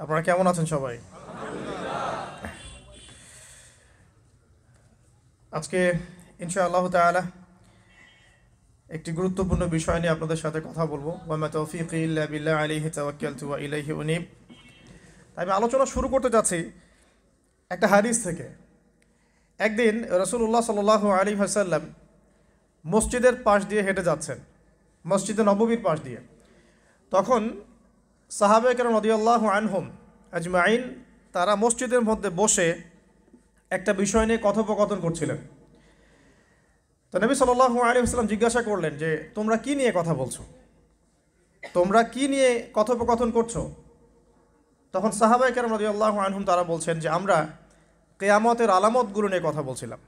আপনারা কেমন আছেন সবাই? আজকে ইনশাআল্লাহ তাআলা একটি গুরুত্বপূর্ণ বিষয় নিয়ে আপনাদের সাথে কথা বলবো। ওয়া মা তাওফীকি ইল্লা বিল্লাহ আলাইহি তাওয়াক্কালতু ওয়া ইলাইহি উনীব। আমি আলোচনা শুরু করতে যাচ্ছি একটা হাদিস থেকে। একদিন রাসূলুল্লাহ সাল্লাল্লাহু আলাইহি ওয়াসাল্লাম মসজিদের পাশ দিয়ে হেঁটে যাচ্ছেন, মসজিদে নববীর পাশ দিয়ে। তখন সাহাবায়ে কেরাম রাদিয়াল্লাহু আনহুম আজমাইন তারা মসজিদের মধ্যে বসে একটা বিষয় নিয়ে কথোপকথন করছিলেন। তো নবী সাল্লাল্লাহু আলাইহি ওয়াসাল্লাম জিজ্ঞাসা করলেন যে তোমরা কি নিয়ে কথা বলছো, তোমরা কি নিয়ে কথোপকথন করছো? তখন সাহাবায়ে কেরাম রাদিয়াল্লাহু আনহুম তারা বলছেন যে আমরা কিয়ামতের আলামতগুলো নিয়ে কথা বলছিলাম।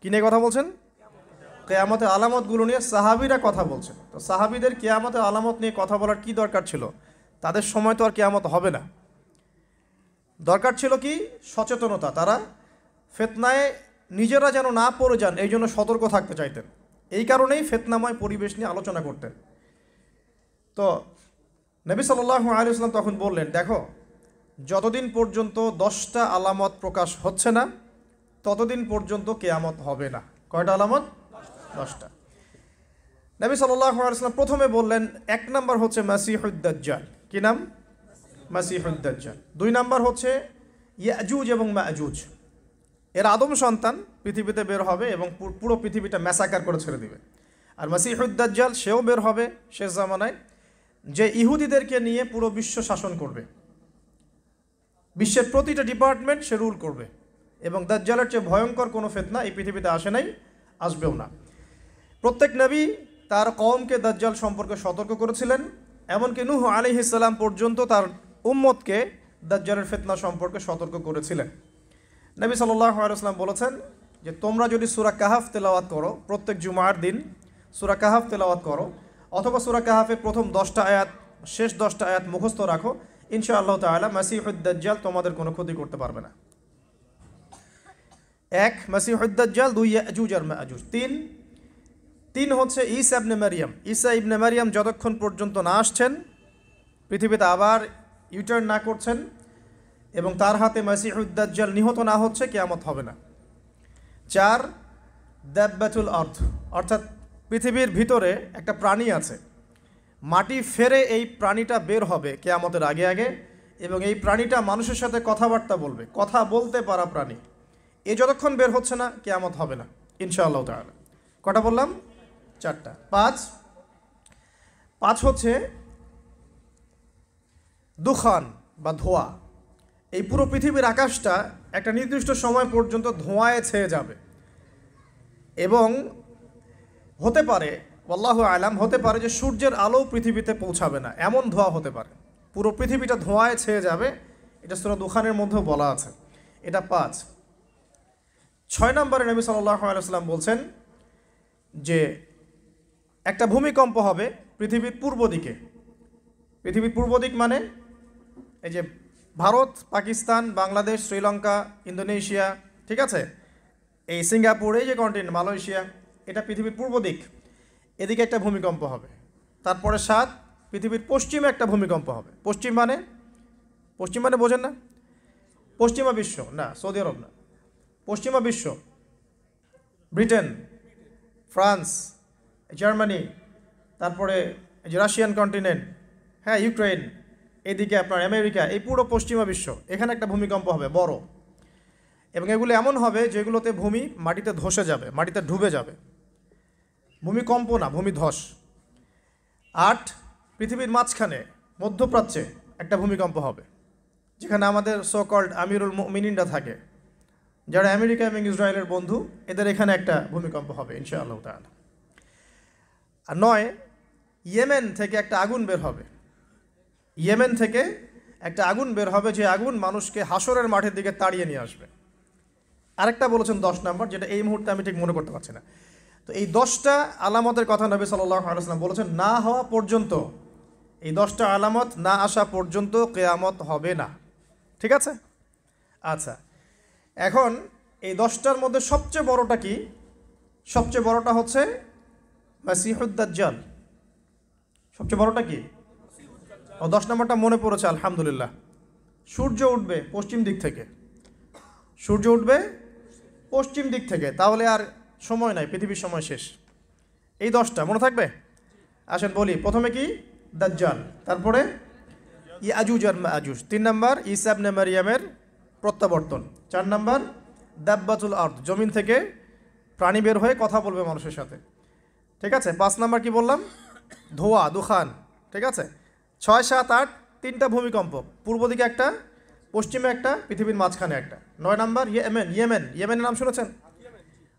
কি নিয়ে কথা বলছেন? কিয়ামতের আলামতগুলো নিয়ে সাহাবীরা কথা বলছেন। তো সাহাবীদের কিয়ামতের আলামত নিয়ে কথা বলার কি দরকার ছিল? তাদের সময় তো আর কিয়ামত হবে না। দরকার ছিল কি? সচেতনতা। তারা ফিতনায় নিজেরা যেন না পড়ে যান এই জন্য সতর্ক থাকতে চাইতেন। এই কারণেই ফিতনাময় পরিবেশ নিয়ে আলোচনা করতেন। তো নবী সাল্লাল্লাহু আলাইহি ওয়াসাল্লাম তখন বললেন, দেখো, যতদিন পর্যন্ত 10টা আলামত প্রকাশ হচ্ছে না ততদিন পর্যন্ত কিয়ামত হবে না। কয়টা আলামত? 10টা। নবী সাল্লাল্লাহু আলাইহি ওয়াসাল্লাম প্রথমে বললেন 1 নাম্বার হচ্ছে মাসিহুদ দাজ্জাল। কি নাম? মাসিহুদ দাজ্জাল। 2 নাম্বার হচ্ছে ইয়াজুজ এবং মাজুজ। এর আদম সন্তান পৃথিবীতে বের হবে এবং পুরো পৃথিবীটা ম্যাসাকার করে ছেড়ে দিবে। আর মাসিহুদ দাজ্জাল সেও বের হবে শেষ জামানায়, যে ইহুদিদেরকে নিয়ে পুরো বিশ্ব শাসন করবে। বিশ্বের প্রতিটা ডিপার্টমেন্ট সে রুল করবে এবং দাজ্জালের চেয়ে ভয়ঙ্কর কোনো ফিতনা এই পৃথিবীতে আসে নাই, আসবেও না। প্রত্যেক নবী তার কওমকে দাজ্জাল সম্পর্কে সতর্ক করেছিলেন, এমনকি নূহ আলাইহিস সালাম পর্যন্ত তার উম্মতকে দাজ্জালের ফিতনা সম্পর্কে সতর্ক করেছিলেন। নবী সাল্লাল্লাহু আলাইহি ওয়াসাল্লাম বলেছেন যে তোমরা যদি সূরা কাহাফ তেলাওয়াত করো, প্রত্যেক জুমার দিন সূরা কাহাফ তেলাওয়াত করো, অথবা সূরা কাহাফের প্রথম 10টা আয়াত শেষ 10টা আয়াত মুখস্থ রাখো, ইনশাআল্লাহ তাআলা মাসিহুদ দাজ্জাল তোমাদের কোনো ক্ষতি করতে পারবে না। 1 মাসিহুদ দাজ্জাল, 2 ইয়াজুজ আর মাজুজ, 3 হচ্ছে ঈসা ইবনে মারইয়াম। ঈসা ইবনে মারইয়াম যতক্ষণ পর্যন্ত না আসছেন, পৃথিবীতে আবার ইউটার্ন না করছেন এবং তার হাতে মাসিহুদ দাজ্জাল নিহত না হচ্ছে, কিয়ামত হবে না। 4 দাব্বাতুল আরদ, অর্থাৎ পৃথিবীর ভিতরে একটা প্রাণী আছে, মাটি ফেরে এই প্রাণীটা বের হবে কিয়ামতের আগে আগে, এবং এই প্রাণীটা মানুষের সাথে কথাবার্তা বলবে, কথা বলতে পারা প্রাণী। এ যতক্ষণ বের হচ্ছে না কিয়ামত হবে না ইনশাআল্লাহ তাআলা। কটা বললাম? 4টা। 5 হচ্ছে দুখান বা ধোঁয়া। এই পুরো পৃথিবীর আকাশটা একটা নির্দিষ্ট সময় পর্যন্ত ধোঁয়ায় ছেয়ে যাবে এবং হতে পারে, আল্লাহু আলাম, হতে পারে যে সূর্যের আলো পৃথিবীতে পৌঁছাবে না, এমন ধোঁয়া হতে পারে। পুরো পৃথিবীটা ধোঁয়ায় ছেয়ে যাবে, এটা সূরা দুখানের মধ্যেও বলা আছে। এটা 5। 6 নম্বরে নবী সাল্লাল্লাহু আলাইহি ওয়াসাল্লাম বলছেন যে একটা ভূমিকম্প হবে পৃথিবীর পূর্ব দিকে। পৃথিবীর পূর্ব দিক মানে এই যে ভারত, পাকিস্তান, বাংলাদেশ, শ্রীলঙ্কা, ইন্দোনেশিয়া, ঠিক আছে, এই সিঙ্গাপুর, এই যে কন্টিনেন্ট, মালয়েশিয়া, এটা পৃথিবীর পূর্ব দিক। এদিকে একটা ভূমিকম্প হবে। তারপরে 7 পৃথিবীর পশ্চিমে একটা ভূমিকম্প হবে। পশ্চিম মানে বোঝেন না? পশ্চিমা বিশ্ব না, সৌদি আরব না, পশ্চিমা বিশ্ব, ব্রিটেন, ফ্রান্স, জার্মানি, তারপরে যে রাশিয়ান কন্টিনেন্ট, হ্যাঁ, ইউক্রেন, এদিকে আপনার আমেরিকা, এই পুরো পশ্চিমা বিশ্ব, এখানে একটা ভূমিকম্প হবে বড়। এবং এগুলো এমন হবে যেগুলোতে ভূমি মাটিতে ধসে যাবে, মাটিতে ডুবে যাবে। ভূমিকম্প না, ভূমিধস। 8 পৃথিবীর মাঝখানে মধ্যপ্রাচ্যে একটা ভূমিকম্প হবে, যেখানে আমাদের সো কল্ড আমিরুল মুমিনিনরা থাকে, যারা আমেরিকা এবং ইসরায়েলের বন্ধু, এদের এখানে একটা ভূমিকম্প হবে ইনশাআল্লাহ তাআলা। আর 9 ইয়েমেন থেকে একটা আগুন বের হবে। ইয়েমেন থেকে একটা আগুন বের হবে, যে আগুন মানুষকে হাসরের মাঠের দিকে তাড়িয়ে নিয়ে আসবে। আরেকটা বলেছেন 10 নম্বর, যেটা এই মুহূর্তে আমি ঠিক মনে করতে পারছি না। তো এই 10টা আলামতের কথা নবী সাল্লাল্লাহু আলাইহি ওয়াসাল্লাম বলেছেন, না হওয়া পর্যন্ত, এই 10টা আলামত না আসা পর্যন্ত কিয়ামত হবে না। ঠিক আছে? আচ্ছা, এখন এই 10টার মধ্যে সবচেয়ে বড়টা কি? সবচেয়ে বড়টা হচ্ছে মাসিহুদ দাজ্জাল। সবচেয়ে বড়টা কি? ও 10 নম্বরটা মনে পড়েছে, আলহামদুলিল্লাহ। সূর্য উঠবে পশ্চিম দিক থেকে, সূর্য উঠবে পশ্চিম দিক থেকে, তাহলে আর সময় নাই, পৃথিবীর সময় শেষ। এই 10টা মনে থাকবে। আসেন বলি, প্রথমে কি? দাজ্জাল, তারপরে ইয়াজুজ আর মাজুজ, 3 নাম্বার ঈসা ইবনে মারইয়ামের প্রত্যাবর্তন, 4 নাম্বার দাব্বাতুল আরদ, জমিন থেকে প্রাণী বের হয়ে কথা বলবে মানুষের সাথে, ঠিক আছে। 5 নাম্বার কি বললাম? ধোঁয়া, দুখান, ঠিক আছে। 6, 7, 8 3টা ভূমিকম্প, পূর্ব দিকে একটা, পশ্চিমে একটা, পৃথিবীর মাঝখানে একটা। 9 নাম্বার ইয়েমেনের নাম শুনেছেন?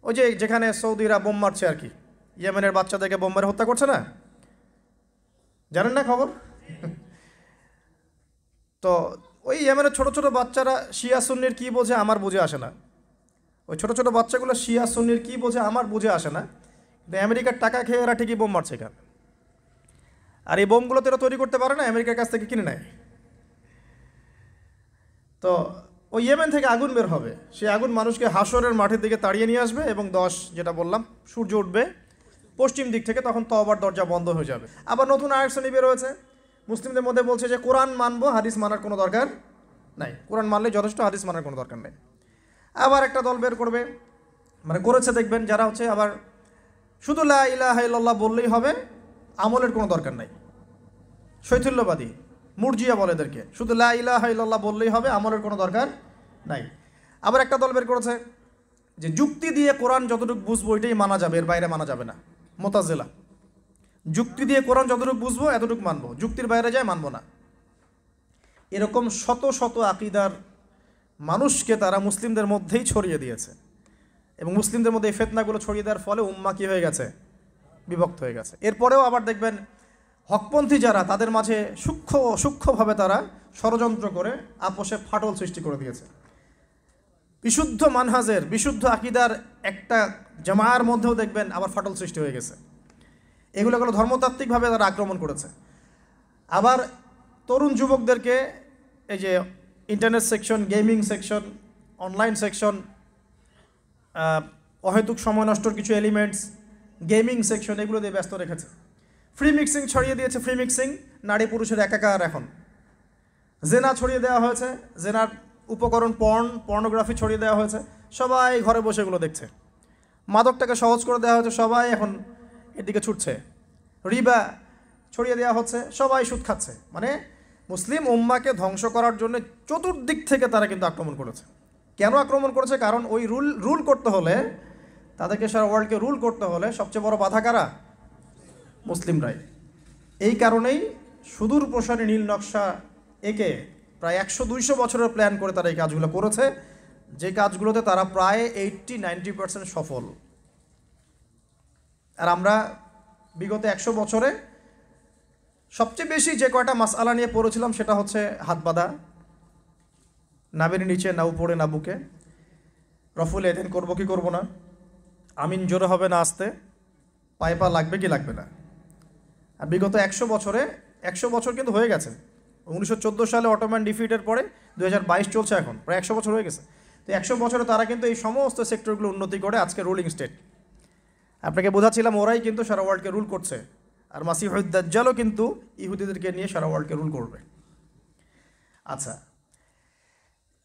ওই যে যেখানে সৌদিরা বোম মারছে আর কি, ইয়েমেনের বাচ্চাদেরকে বোম মেরে হত্যা করছে না, জানেন না খবর? তো ওই ইয়েমেনের ছোট ছোট বাচ্চারা শিয়া সুন্নির কী বোঝে আমার বুঝে আসে না, ওই ছোট ছোট বাচ্চাগুলো শিয়া সুন্নির কী বোঝে আমার বুঝে আসে না, কিন্তু আমেরিকার টাকা খেয়ে এরা ঠিকই বোম মারছে এখানে। আর এই বোমগুলো তো এরা তৈরি করতে পারে না, আমেরিকার কাছ থেকে কিনে নেয়। তো ওই ইয়েমেন থেকে আগুন বের হবে, সেই আগুন মানুষকে হাসরের মাঠের দিকে তাড়িয়ে নিয়ে আসবে, এবং 10 যেটা বললাম সূর্য উঠবে পশ্চিম দিক থেকে, তখন তওবার দরজা বন্ধ হয়ে যাবে। আবার নতুন আরেক শ্রেণী বের হয়েছে মুসলিমদের মধ্যে, বলছে যে কোরআন মানবো, হাদিস মানার কোনো দরকার নাই, কোরআন মানলে যথেষ্ট, হাদিস মানার কোনো দরকার নেই। আবার একটা দল বের করবে, মানে করেছে দেখবেন, যারা হচ্ছে আবার শুধু লা ইলাহা ইল্লাল্লাহ বললেই হবে, আমলের কোনো দরকার নাই। শৈথিল্যবাদী, মুরজিয়া বলে এদেরকে, শুধু লা ইলাহা ইল্লাল্লাহ বললেই হবে, আমলের কোনো দরকার নাই। আবার একটা দল বের করেছে যে যুক্তি দিয়ে কোরআন যতটুকু বুঝবো এটাই মানা যাবে, এর বাইরে মানা যাবে না, মুতাজিলা। যুক্তি দিয়ে কোরআন যতটুকু বুঝবো এতটুকু মানবো, যুক্তির বাইরে যায় মানবো না। এরকম শত শত আকীদার মানুষকে তারা মুসলিমদের মধ্যেই ছড়িয়ে দিয়েছে, এবং মুসলিমদের মধ্যে এই ফিতনাগুলো ছড়িয়ে দেওয়ার ফলে উম্মাহ কী হয়ে গেছে? বিভক্ত হয়ে গেছে। এরপরেও আবার দেখবেন হকপন্থী যারা, তাদের মাঝে সূক্ষ্মভাবে তারা ষড়যন্ত্র করে আপোষে ফাটল সৃষ্টি করে দিয়েছে। বিশুদ্ধ মানহাজের, বিশুদ্ধ আকীদার একটা জামায়ার মধ্যেও দেখবেন আবার ফাটল সৃষ্টি হয়ে গেছে। এগুলো ধর্মতাত্ত্বিকভাবে তারা আক্রমণ করেছে। আবার তরুণ যুবকদেরকে এই যে internet section, gaming section, online section, অহেতুক সময় নষ্টর কিছু এলিমেন্টস, গেমিং সেকশন, এগুলো দিয়ে ব্যস্ত রেখেছে। ফ্রি মিক্সিং ছড়িয়ে দিয়েছে, ফ্রি মিক্সিং, নারী পুরুষের একাকার। এখন জেনা ছড়িয়ে দেওয়া হয়েছে, জেনার উপকরণ পর্নোগ্রাফি ছড়িয়ে দেওয়া হয়েছে, সবাই ঘরে বসে এগুলো দেখছে। মাদকটাকে সহজ করে দেওয়া হয়েছে, সবাই এখন এদিকে ছুটছে। রিবা ছড়িয়ে দেওয়া হচ্ছে, সবাই সুদ খাচ্ছে। মানে মুসলিম উম্মাকে ধ্বংস করার জন্য চতুর্দিক থেকে তারা কিন্তু আক্রমণ করেছে। কেন আক্রমণ করেছে? কারণ ওই রুল করতে হলে, তাদেরকে সারা ওয়ার্ল্ডকে রুল করতে হলে সবচেয়ে বড় বাধা কারা? মুসলিমরাই। এই কারণেই সুদূর প্রসারী নীল নকশা একে প্রায় 100-200 বছরের প্ল্যান করে তারা এই কাজগুলো করেছে, যে কাজগুলোতে তারা প্রায় 80-90% সফল। আর আমরা বিগত 100 বছরে সবচেয়ে বেশি যে কয়টা মাসআলা নিয়ে পড়েছিলাম সেটা হচ্ছে হাত বাঁধা, নাবির নিচে, না উপরে না বুকে, রফুল এদিন করবো কি করবো না, আমিন জোরে হবে না আস্তে, পায়ে পা লাগবে কি লাগবে না। আর বিগত 100 বছরে 100 বছর কিন্তু হয়ে গেছে। 1914 সালে অটোম্যান ডিফিটের পরে 2022 চলছে, এখন প্রায় 100 বছর হয়ে গেছে। তো 100 বছরে তারা কিন্তু এই সমস্ত সেক্টরগুলো উন্নতি করে আজকে রুলিং স্টেট। আপনাকে বোঝাচ্ছিলাম ওরাই কিন্তু সারা ওয়ার্ল্ডকে রুল করছে, আর মাসিহুদ দাজ্জালও কিন্তু ইহুদিদেরকে নিয়ে সারা ওয়ার্ল্ডকে রুল করবে। আচ্ছা,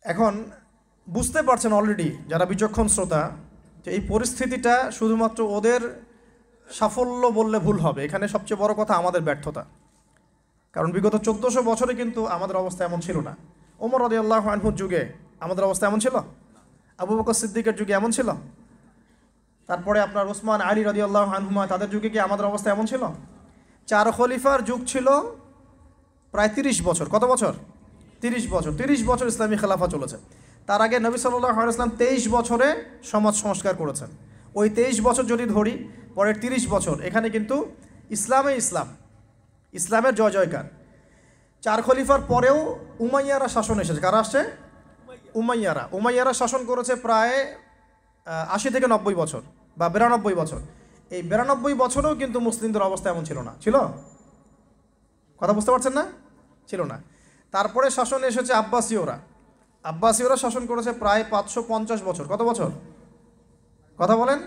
এখন বুঝতে পারছেন অলরেডি যারা বিচক্ষণ শ্রোতা, যে এই পরিস্থিতিটা শুধুমাত্র ওদের সাফল্য বললে ভুল হবে। এখানে সবচেয়ে বড় কথা আমাদের ব্যর্থতা। কারণ বিগত 1400 বছরে কিন্তু আমাদের অবস্থা এমন ছিল না। ওমর রাদিয়াল্লাহু আনহুর যুগে আমাদের অবস্থা এমন ছিল, আবু বকর সিদ্দিকের যুগে এমন ছিল, তারপরে আপনার ওসমান আলী রাদিয়াল্লাহু আনহুমা, তাদের যুগে কি আমাদের অবস্থা এমন ছিল? 4 খলিফার যুগ ছিল প্রায় 30 বছর। কত বছর? 30 বছর। 30 বছর ইসলামী খেলাফা চলেছে। তার আগে নবী সাল্লাল্লাহু আলাইহি ওয়াসাল্লাম 23 বছরে সমাজ সংস্কার করেছেন। ওই 23 বছর যদি ধরি, পরের 30 বছর এখানে কিন্তু ইসলামের জয় জয়কার। 4 খলিফার পরেও উমাইয়ারা শাসন এসেছে। কারা আসছে? উমাইয়ারা শাসন করেছে প্রায় 80 থেকে 90 বছর বা 92 বছর। এই 92 বছরেও কিন্তু মুসলিমদের অবস্থা এমন ছিল না। ছিল? কথা বুঝতে পারছেন না? ছিল না। তারপরে শাসন এসেছে আব্বাসীয়রা শাসন করেছে প্রায় 550 বছর। কত বছর? কথা বলেন।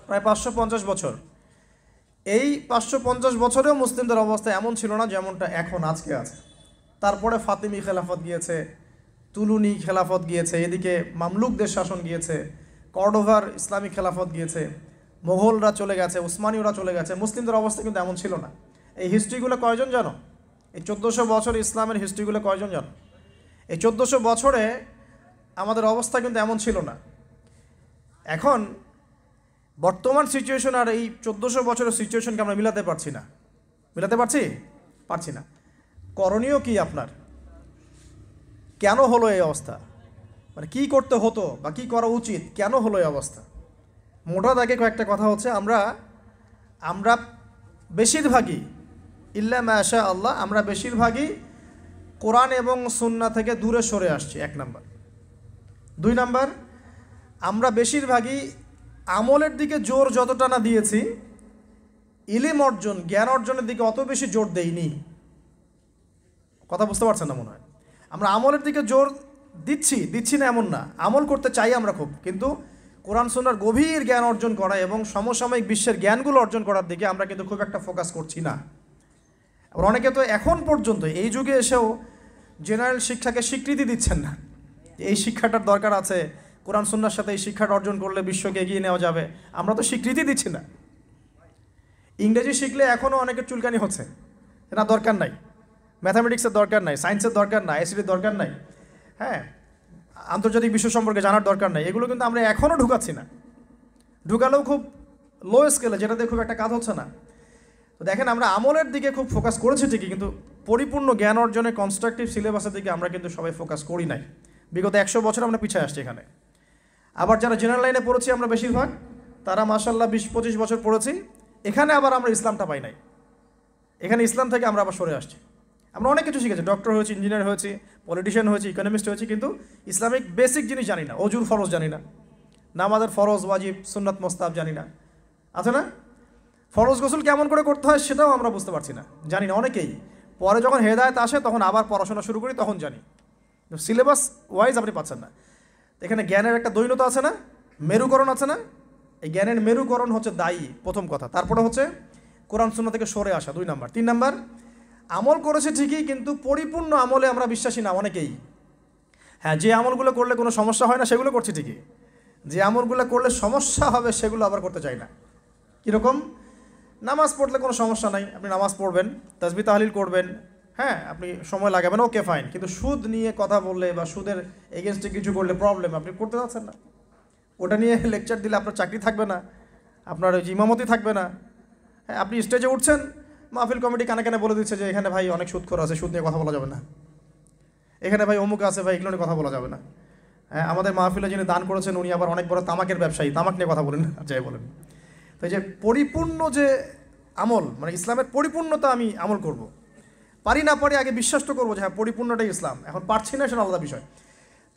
প্রায় 550 বছর। এই 550 বছরেও মুসলিমদের অবস্থা এমন ছিল না যেমনটা এখন আজকে আছে। তারপরে ফাতিমি খেলাফত গিয়েছে, তুলুনি খেলাফত গিয়েছে, এদিকে মামলুকদের শাসন গিয়েছে, কর্ডোভার ইসলামিক খেলাফত গিয়েছে, মোগলরা চলে গেছে, উসমানীয়রা চলে গেছে। মুসলিমদের অবস্থা কিন্তু এমন ছিল না। এই হিস্ট্রিগুলো কয়জন জানো? এই 1400 বছর ইসলামের হিস্ট্রিগুলো কয়জন জানো? এই 1400 বছরে আমাদের অবস্থা কিন্তু এমন ছিল না। এখন বর্তমান সিচুয়েশন আর এই 1400 বছরের সিচুয়েশনকে আমরা মিলাতে পারছি না। মিলাতে পারছি না। করণীয় কি আপনার? কেন হলো এই অবস্থা? মানে কি করতে হতো বা কি করা উচিত? কেন হলো এই অবস্থা? মোটা দাগে কয়েকটা কথা হচ্ছে, আমরা বেশিরভাগই ইল্লা মাশা আল্লাহ, আমরা বেশিরভাগই কোরআন এবং সুন্নাহ থেকে দূরে সরে আসছি, 1 নাম্বার। 2 নাম্বার, আমরা বেশিরভাগই আমলের দিকে জোর যতটা না দিয়েছি, ইলম অর্জন, জ্ঞান অর্জনের দিকে অত বেশি জোর দেইনি। কথা বুঝতে পারছেন না মনে হয়? আমরা আমলের দিকে জোর দিচ্ছি না এমন না, আমল করতে চাই আমরা খুব, কিন্তু কোরআন সুন্নাহর গভীর জ্ঞান অর্জন করা এবং সমসাময়িক বিশ্বের জ্ঞানগুলো অর্জন করার দিকে আমরা কিন্তু খুব একটা ফোকাস করছি না। আবার অনেকে তো এখন পর্যন্ত এই যুগে এসেও জেনারেল শিক্ষাকে স্বীকৃতি দিচ্ছেন না। এই শিক্ষাটার দরকার আছে, কোরআন সুন্নাহর সাথে এই শিক্ষাটা অর্জন করলে বিশ্বকে এগিয়ে নেওয়া যাবে, আমরা তো স্বীকৃতি দিচ্ছি না। ইংরেজি শিখলে এখনও অনেকের চুলকানি হচ্ছে, না দরকার নাই, ম্যাথামেটিক্সের দরকার নাই, সায়েন্সের দরকার নাই, আইসিটির দরকার নাই, হ্যাঁ, আন্তর্জাতিক বিশ্ব সম্পর্কে জানার দরকার নাই, এগুলো কিন্তু আমরা এখনও ঢুকাচ্ছি না। ঢুকালেও খুব লো স্কেলে, যেটাতে খুব একটা কাজ হচ্ছে না। তো দেখেন, আমরা আমলের দিকে খুব ফোকাস করেছি ঠিকই, কিন্তু পরিপূর্ণ জ্ঞান অর্জনে কনস্ট্রাকটিভ সিলেবাসের দিকে আমরা কিন্তু সবাই ফোকাস করি নাই। বিগত 100 বছর আমরা পিছিয়ে আসছি এখানে। আবার যারা জেনারেল লাইনে পড়েছি আমরা বেশিরভাগ, তারা মাশাআল্লাহ 20-25 বছর পড়েছি, এখানে আবার আমরা ইসলামটা পাই নাই। এখানে ইসলাম থেকে আমরা আবার সরে আসছি। আমরা অনেক কিছু শিখেছি, ডক্টর হয়েছি, ইঞ্জিনিয়ার হয়েছি, পলিটিশিয়ান হয়েছি, ইকোনমিস্ট হয়েছি, কিন্তু ইসলামিক বেসিক জিনিস জানি না। অজুর ফরজ জানি না, নামাজের ফরজ, ওয়াজিব, সুন্নাত, মোস্তাহাব জানি না, আছে না? ফরজ গোসল কেমন করে করতে হয় সেটাও আমরা বুঝতে পারছি না, জানি না অনেকেই। পরে যখন হেদায়েত আসে তখন আবার পড়াশোনা শুরু করি, তখন জানি। সিলেবাস ওয়াইজ আপনি পাচ্ছেন না। এখানে জ্ঞানের একটা দৈন্যতা আছে না, মেরুকরণ আছে না? এই জ্ঞানের মেরুকরণ হচ্ছে দায়ী, প্রথম কথা। তারপরে হচ্ছে কোরআন সুন্নাহ থেকে সরে আসা, 2 নাম্বার। 3 নাম্বার, আমল করেছে ঠিকই, কিন্তু পরিপূর্ণ আমলে আমরা বিশ্বাসী না অনেকেই। হ্যাঁ, যে আমলগুলো করলে কোনো সমস্যা হয় না সেগুলো করছি ঠিকই, যে আমলগুলো করলে সমস্যা হবে সেগুলো আবার করতে চাই না। কীরকম? নামাজ পড়লে কোনো সমস্যা নাই, আপনি নামাজ পড়বেন, তাসবিহ তাহলিল করবেন, হ্যাঁ, আপনি সময় লাগাবেন, ওকে ফাইন। কিন্তু সুদ নিয়ে কথা বললে বা সুদের এগেনস্টে কিছু করলে প্রবলেম, আপনি করতে যাচ্ছেন না। ওটা নিয়ে লেকচার দিলে আপনার চাকরি থাকবে না, আপনার ওই ইমামতি থাকবে না। হ্যাঁ, আপনি স্টেজে উঠছেন, মাহফিল কমিটি কানে কানে বলে দিচ্ছে যে এখানে ভাই অনেক সুদখোর আছে, সুদ নিয়ে কথা বলা যাবে না, এখানে ভাই অমুক আছে, ভাই এগুলো নিয়ে কথা বলা যাবে না। হ্যাঁ, আমাদের মাহফিলে যিনি দান করেছেন উনি আবার অনেক বড় তামাকের ব্যবসায়ী, তামাক নিয়ে কথা বলেন, যাই বলেন। তো যে পরিপূর্ণ যে আমল, মানে ইসলামের পরিপূর্ণতা আমি আমল করব, পারি না পারি আগে বিশ্বাস তো করবো যে হ্যাঁ পরিপূর্ণটাই ইসলাম, এখন পারছি না সেটা আলাদা বিষয়।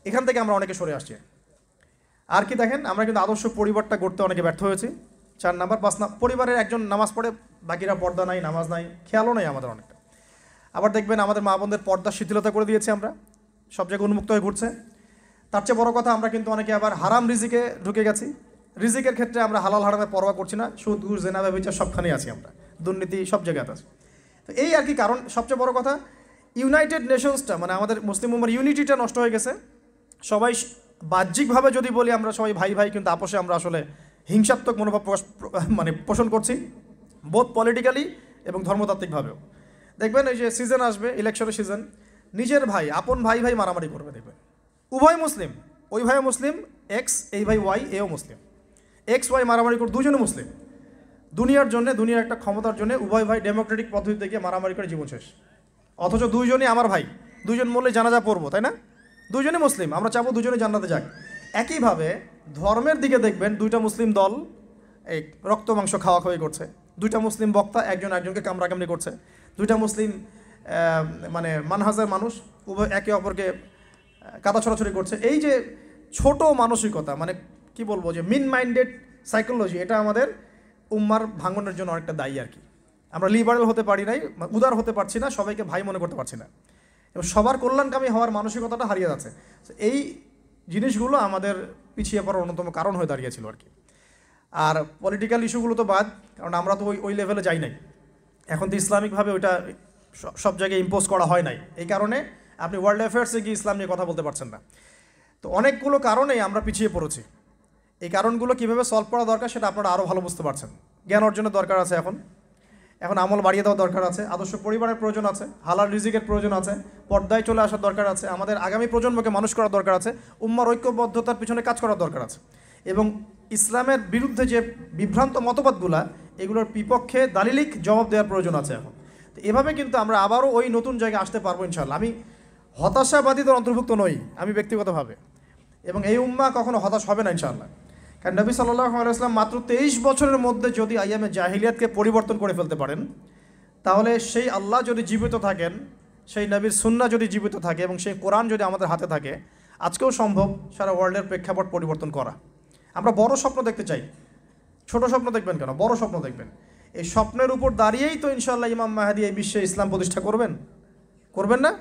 এখান থেকে আমরা অনেকে সরে আসছি। আর কি দেখেন, আমরা কিন্তু আদর্শ পরিবারটা গড়তে অনেকে ব্যর্থ হয়েছি। 4 নাম্বার। 5 পরিবারের একজন নামাজ পড়ে, বাকিরা পর্দা নাই, নামাজ নাই, খেয়ালও নাই আমাদের অনেকটা। আবার দেখবেন আমাদের মা বোনদের পর্দা শিথিলতা করে দিয়েছি আমরা, সব জায়গায় উন্মুক্ত হয়ে ঘুরছে। তার চেয়ে বড় কথা, আমরা কিন্তু অনেকে আবার হারাম রিজিকে ঢুকে গেছি। রিজিকের ক্ষেত্রে আমরা হালাল হারামের পরোয়া করছি না, সুদ, ঘুষ, জেনা, ব্যভিচার সবখানেই আছি আমরা, দুর্নীতি সব জায়গায় আছে। তো এই আর কি কারণ। সবচেয়ে বড় কথা, ইউনাইটেড নেশনসটা, মানে আমাদের মুসলিম উম্মার ইউনিটিটা নষ্ট হয়ে গেছে। সবাই বাহ্যিকভাবে যদি বলি আমরা সবাই ভাই ভাই, কিন্তু আপোষে আমরা আসলে হিংসাত্মক মনোভাব পোষণ করছি, বোথ পলিটিক্যালি এবং ধর্মতাত্ত্বিকভাবেও। দেখবেন এই যে সিজন আসবে, ইলেকশনের সিজন, নিজের ভাই, আপন ভাই ভাই মারামারি করবে। দেখবেন উভয় মুসলিম, ওই ভাইও মুসলিম, এক্স, এই ভাই ওয়াই, এও মুসলিম, এক্স ওয়াই মারামারি করে, দুজনে মুসলিম। দুনিয়ার জন্য, দুনিয়ার একটা ক্ষমতার জন্য উভয় ভাই ডেমোক্রেটিক পদ্ধতি থেকে মারামারি করে জীবন শেষ। অথচ দুইজনই আমার ভাই, দুইজন মরলে জানাজা পড়বো, তাই না? দুজনে মুসলিম, আমরা চাবো দুজনে জান্নাতে যাক। একইভাবে ধর্মের দিকে দেখবেন, 2টা মুসলিম দল এই রক্ত মাংস খাওয়াখাওয়ি করছে, 2টা মুসলিম বক্তা একজন একজনকে কামড়াকামড়ি করছে, 2টা মুসলিম মানে মানহাজের মানুষ উভয় একে অপরকে কাদা ছড়াছড়ি করছে। এই যে ছোট মানসিকতা, মানে কি বলবো, যে মিন মাইন্ডেড সাইকোলজি, এটা আমাদের উম্মার ভাঙনের জন্য অনেকটা দায়ী আর কি। আমরা লিবারেল হতে পারি নাই, উদার হতে পারছি না, সবাইকে ভাই মনে করতে পারছি না, এবং সবার কল্যাণকামী হওয়ার মানসিকতাটা হারিয়ে যাচ্ছে। এই জিনিসগুলো আমাদের পিছিয়ে পড়ার অন্যতম কারণ হয়ে দাঁড়িয়েছিল আর কি। আর পলিটিক্যাল ইস্যুগুলো তো বাদ, কারণ আমরা তো ওই লেভেলে যাই নাই। এখন তো ইসলামিকভাবে ওইটা সব জায়গায় ইম্পোজ করা হয় নাই, এই কারণে আপনি ওয়ার্ল্ড অ্যাফেয়ার্সে গিয়ে ইসলাম নিয়ে কথা বলতে পারছেন না। তো অনেকগুলো কারণেই আমরা পিছিয়ে পড়েছি। এই কারণগুলো কীভাবে সলভ করা দরকার সেটা আপনারা আরও ভালো বুঝতে পারছেন। জ্ঞান অর্জনের দরকার আছে, এখন আমল বাড়িয়ে দেওয়ার দরকার আছে, আদর্শ পরিবারের প্রয়োজন আছে, হালাল রিজিকের প্রয়োজন আছে, পর্দায় চলে আসার দরকার আছে, আমাদের আগামী প্রজন্মকে মানুষ করার দরকার আছে, উম্মার ঐক্যবদ্ধতার পিছনে কাজ করার দরকার আছে, এবং ইসলামের বিরুদ্ধে যে বিভ্রান্ত মতবাদগুলা এগুলোর বিপক্ষে দালিলিক জবাব দেওয়ার প্রয়োজন আছে এখন। তো এভাবে কিন্তু আমরা আবারও ওই নতুন জায়গায় আসতে পারবো ইনশাআল্লাহ। আমি হতাশাবাদীদের অন্তর্ভুক্ত নই আমি ব্যক্তিগতভাবে, এবং এই উম্মা কখনো হতাশ হবে না ইনশাআল্লাহ। কারণ নবী সাল্লাল্লাহু আলাইহি ওয়াসাল্লাম মাত্র 23 বছরের মধ্যে যদি আইয়ামে জাহিলিয়াতকে পরিবর্তন করে ফেলতে পারেন, তাহলে সেই আল্লাহ যদি জীবিত থাকেন, সেই নবীর সুন্নাহ যদি জীবিত থাকে এবং সেই কোরআন যদি আমাদের হাতে থাকে, আজকেও সম্ভব সারা ওয়ার্ল্ডের প্রেক্ষাপট পরিবর্তন করা। আমরা বড় স্বপ্ন দেখতে চাই, ছোট স্বপ্ন দেখবেন কেন, বড় স্বপ্ন দেখবেন। এই স্বপ্নের উপর দাঁড়িয়েই তো ইনশাআল্লাহ ইমাম মাহদী এই বিশ্বে ইসলাম প্রতিষ্ঠা করবেন না?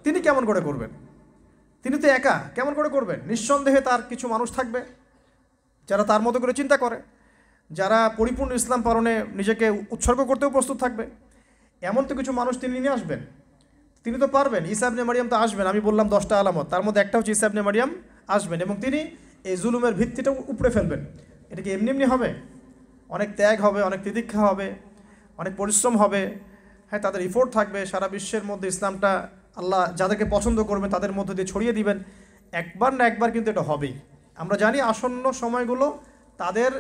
তিনি কেমন করে করবেন? তিনি তো একা, কেমন করে করবেন? নিঃসন্দেহে তার কিছু মানুষ থাকবে যারা তার মতো করে চিন্তা করে, যারা পরিপূর্ণ ইসলাম পালনে নিজেকে উৎসর্গ করতেও প্রস্তুত থাকবে। এমন তো কিছু মানুষ তিনি নিয়ে আসবেন, তিনি তো পারবেন। ঈসা ইবনে মারিয়াম তো আসবেন, আমি বললাম 10টা আলামত, তার মধ্যে একটা হচ্ছে ঈসা ইবনে মারিয়াম আসবেন এবং তিনি এই জুলুমের ভিত্তিটা উপড়ে ফেলবেন। এটা কি এমনি এমনি হবে? অনেক ত্যাগ হবে, অনেক তিতিক্ষা হবে, অনেক পরিশ্রম হবে, হ্যাঁ, তাদের ইফোর্ট থাকবে। সারা বিশ্বের মধ্যে ইসলামটা আল্লাহ যাদেরকে পছন্দ করবেন তাদের মধ্যে দিয়ে ছড়িয়ে দিবেন। একবার না একবার কিন্তু এটা হবেই। আমরা জানি আসন্ন সময়গুলো তাদের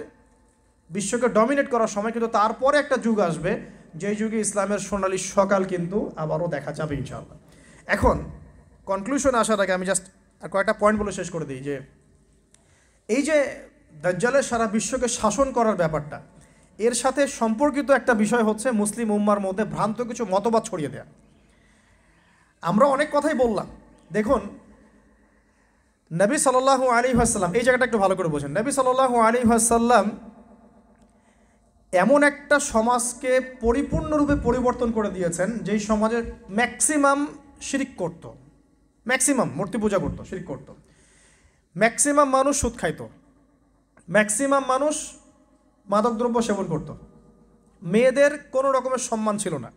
বিশ্বকে ডমিনেট করার সময়, কিন্তু তারপরে একটা যুগ আসবে যেই যুগে ইসলামের সোনালী সকাল কিন্তু আবারও দেখা যাবে ইনশাআল্লাহ। এখন কনক্লুশনে আসার আগে আমি জাস্ট আর কয়েকটা পয়েন্ট বলে শেষ করে দিই যে এই যে দাজ্জালের সারা বিশ্বকে শাসন করার ব্যাপারটা, এর সাথে সম্পর্কিত একটা বিষয় হচ্ছে মুসলিম উম্মার মধ্যে ভ্রান্ত কিছু মতবাদ ছড়িয়ে দেয়া। আমরা অনেক কথাই বললাম, দেখুন নবী সাল্লাল্লাহু আলাইহি ওয়াসাল্লাম, এই জায়গাটা একটু ভালো করে বোঝেন। নবী সাল্লাল্লাহু আলাইহি ওয়াসাল্লাম এমন একটা সমাজকে পরিপূর্ণরূপে পরিবর্তন করে দিয়েছেন যেই সমাজের ম্যাক্সিমাম শিরিক করত, ম্যাক্সিমাম মূর্তি পূজা করত, শিরিক করত, ম্যাক্সিমাম মানুষ সুদ খাইত, ম্যাক্সিমাম মানুষ মাদকদ্রব্য সেবন করত, মেয়েদের কোনো রকমের সম্মান ছিল না,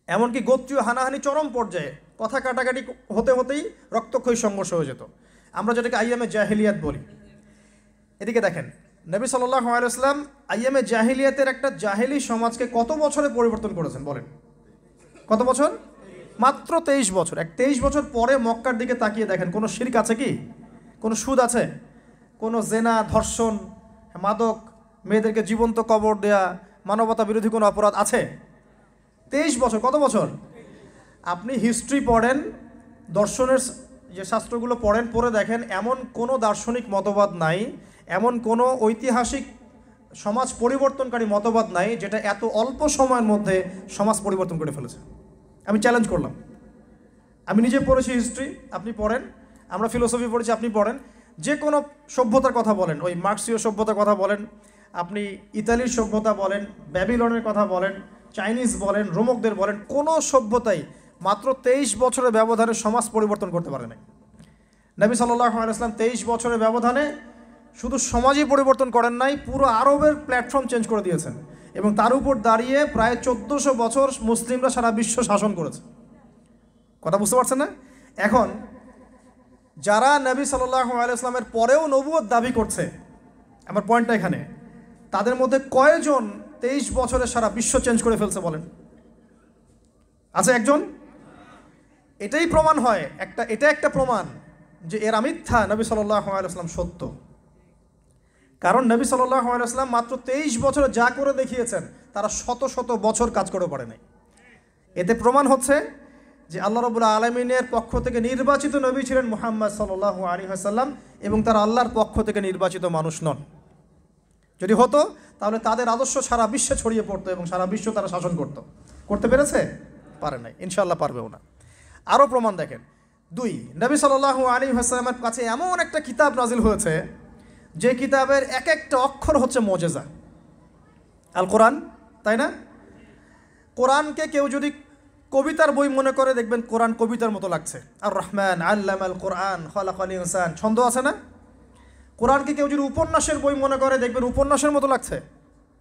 এমনকি গোত্রীয় হানাহানি চরম পর্যায়ে, কথা কাটাকাটি হতে হতেই রক্তক্ষয়ী সংঘর্ষ হয়ে যেত, আমরা যেটাকে আইয়ামে জাহিলিয়াত বলি। এদিকে দেখেন নবী সাল্লাল্লাহু আলাইহি ওয়াসাল্লাম আইয়ামে জাহিলিয়াতের একটা জাহেলি সমাজকে কত বছরে পরিবর্তন করেছেন বলেন? কত বছর? মাত্র 23 বছর। 23 বছর পরে মক্কার দিকে তাকিয়ে দেখেন, কোনো শিরক আছে কি? কোনো সুদ আছে? কোনো জেনা, ধর্ষণ, মাদক, মেয়েদেরকে জীবন্ত কবর দেয়া, মানবতা বিরোধী কোনো অপরাধ আছে? 23 বছর। কত বছর? আপনি হিস্ট্রি পড়েন, দর্শনের যে শাস্ত্রগুলো পড়েন, পড়ে দেখেন এমন কোনো দার্শনিক মতবাদ নাই, এমন কোনো ঐতিহাসিক সমাজ পরিবর্তনকারী মতবাদ নাই যেটা এত অল্প সময়ের মধ্যে সমাজ পরিবর্তন করে ফেলেছে। আমি চ্যালেঞ্জ করলাম, আমি নিজে পড়েছি হিস্ট্রি, আপনি পড়েন, আমরা ফিলোসফি পড়েছি, আপনি পড়েন, যে কোনো সভ্যতার কথা বলেন, ওই মার্ক্সীয় সভ্যতার কথা বলেন, আপনি ইতালির সভ্যতা বলেন, ব্যাবিলনের কথা বলেন, চাইনিজ বলেন, রোমকদের বলেন, কোনো সভ্যতাই মাত্র 23 বছরের ব্যবধানে সমাজ পরিবর্তন করতে পারে নাই। নবী সাল্লাল্লাহু আলাইহি ওয়াসাল্লাম 23 বছরের ব্যবধানে শুধু সমাজই পরিবর্তন করেন নাই, পুরো আরবের প্ল্যাটফর্ম চেঞ্জ করে দিয়েছেন এবং তার উপর দাঁড়িয়ে প্রায় 1400 বছর মুসলিমরা সারা বিশ্ব শাসন করেছে। কথা বুঝতে পারছেন না? এখন যারা নবী সাল্লাল্লাহু আলাইহি ওয়াসাল্লামের পরেও নবুয়ত দাবি করছে, আমার পয়েন্টটা এখানে, তাদের মধ্যে কয়জন 23 বছরে সারা বিশ্ব চেঞ্জ করে ফেলছে বলেন? আছে একজন? এটাই প্রমাণ হয়, এটা একটা প্রমাণ যে এরা মিথ্যা, নবী সাল্লাল্লাহু আলাইহি ওয়াসাল্লাম সত্য। কারণ নবী সাল্লাল্লাহু আলাইহি ওয়াসাল্লাম মাত্র 23 বছরে যা করে দেখিয়েছেন তারা শত শত বছর কাজ করে পারে নাই। এতে প্রমাণ হচ্ছে যে আল্লাহ রাব্বুল আলামিনের পক্ষ থেকে নির্বাচিত নবী ছিলেন মুহাম্মদ সাল্লাল্লাহু আলাইহি ওয়াসাল্লাম এবং তারা আল্লাহর পক্ষ থেকে নির্বাচিত মানুষ নন। যদি হতো তাহলে তাদের আদর্শ সারা বিশ্বে ছড়িয়ে পড়তো এবং সারা বিশ্ব তারা শাসন করতে পেরেছে? পারে নাই, ইনশাআল্লাহ পারবেও না। আরও প্রমাণ দেখেন, 2, নবী সাল্লাল্লাহু আলাইহি ওয়াসাল্লামের কাছে এমন একটা কিতাব নাজিল হয়েছে যে কিতাবের এক একটা অক্ষর হচ্ছে মুজিজা, আল কোরআন, তাই না? কোরআনকে কেউ যদি কবিতার বই মনে করে, দেখবেন কোরআন কবিতার মতো লাগছে। আর রহমান আল্লামাল কোরআন খালাকাল ইনসান, ছন্দ আছে না? কোরআনকে কেউ যদি উপন্যাসের বই মনে করে, দেখবেন উপন্যাসের মতো লাগছে।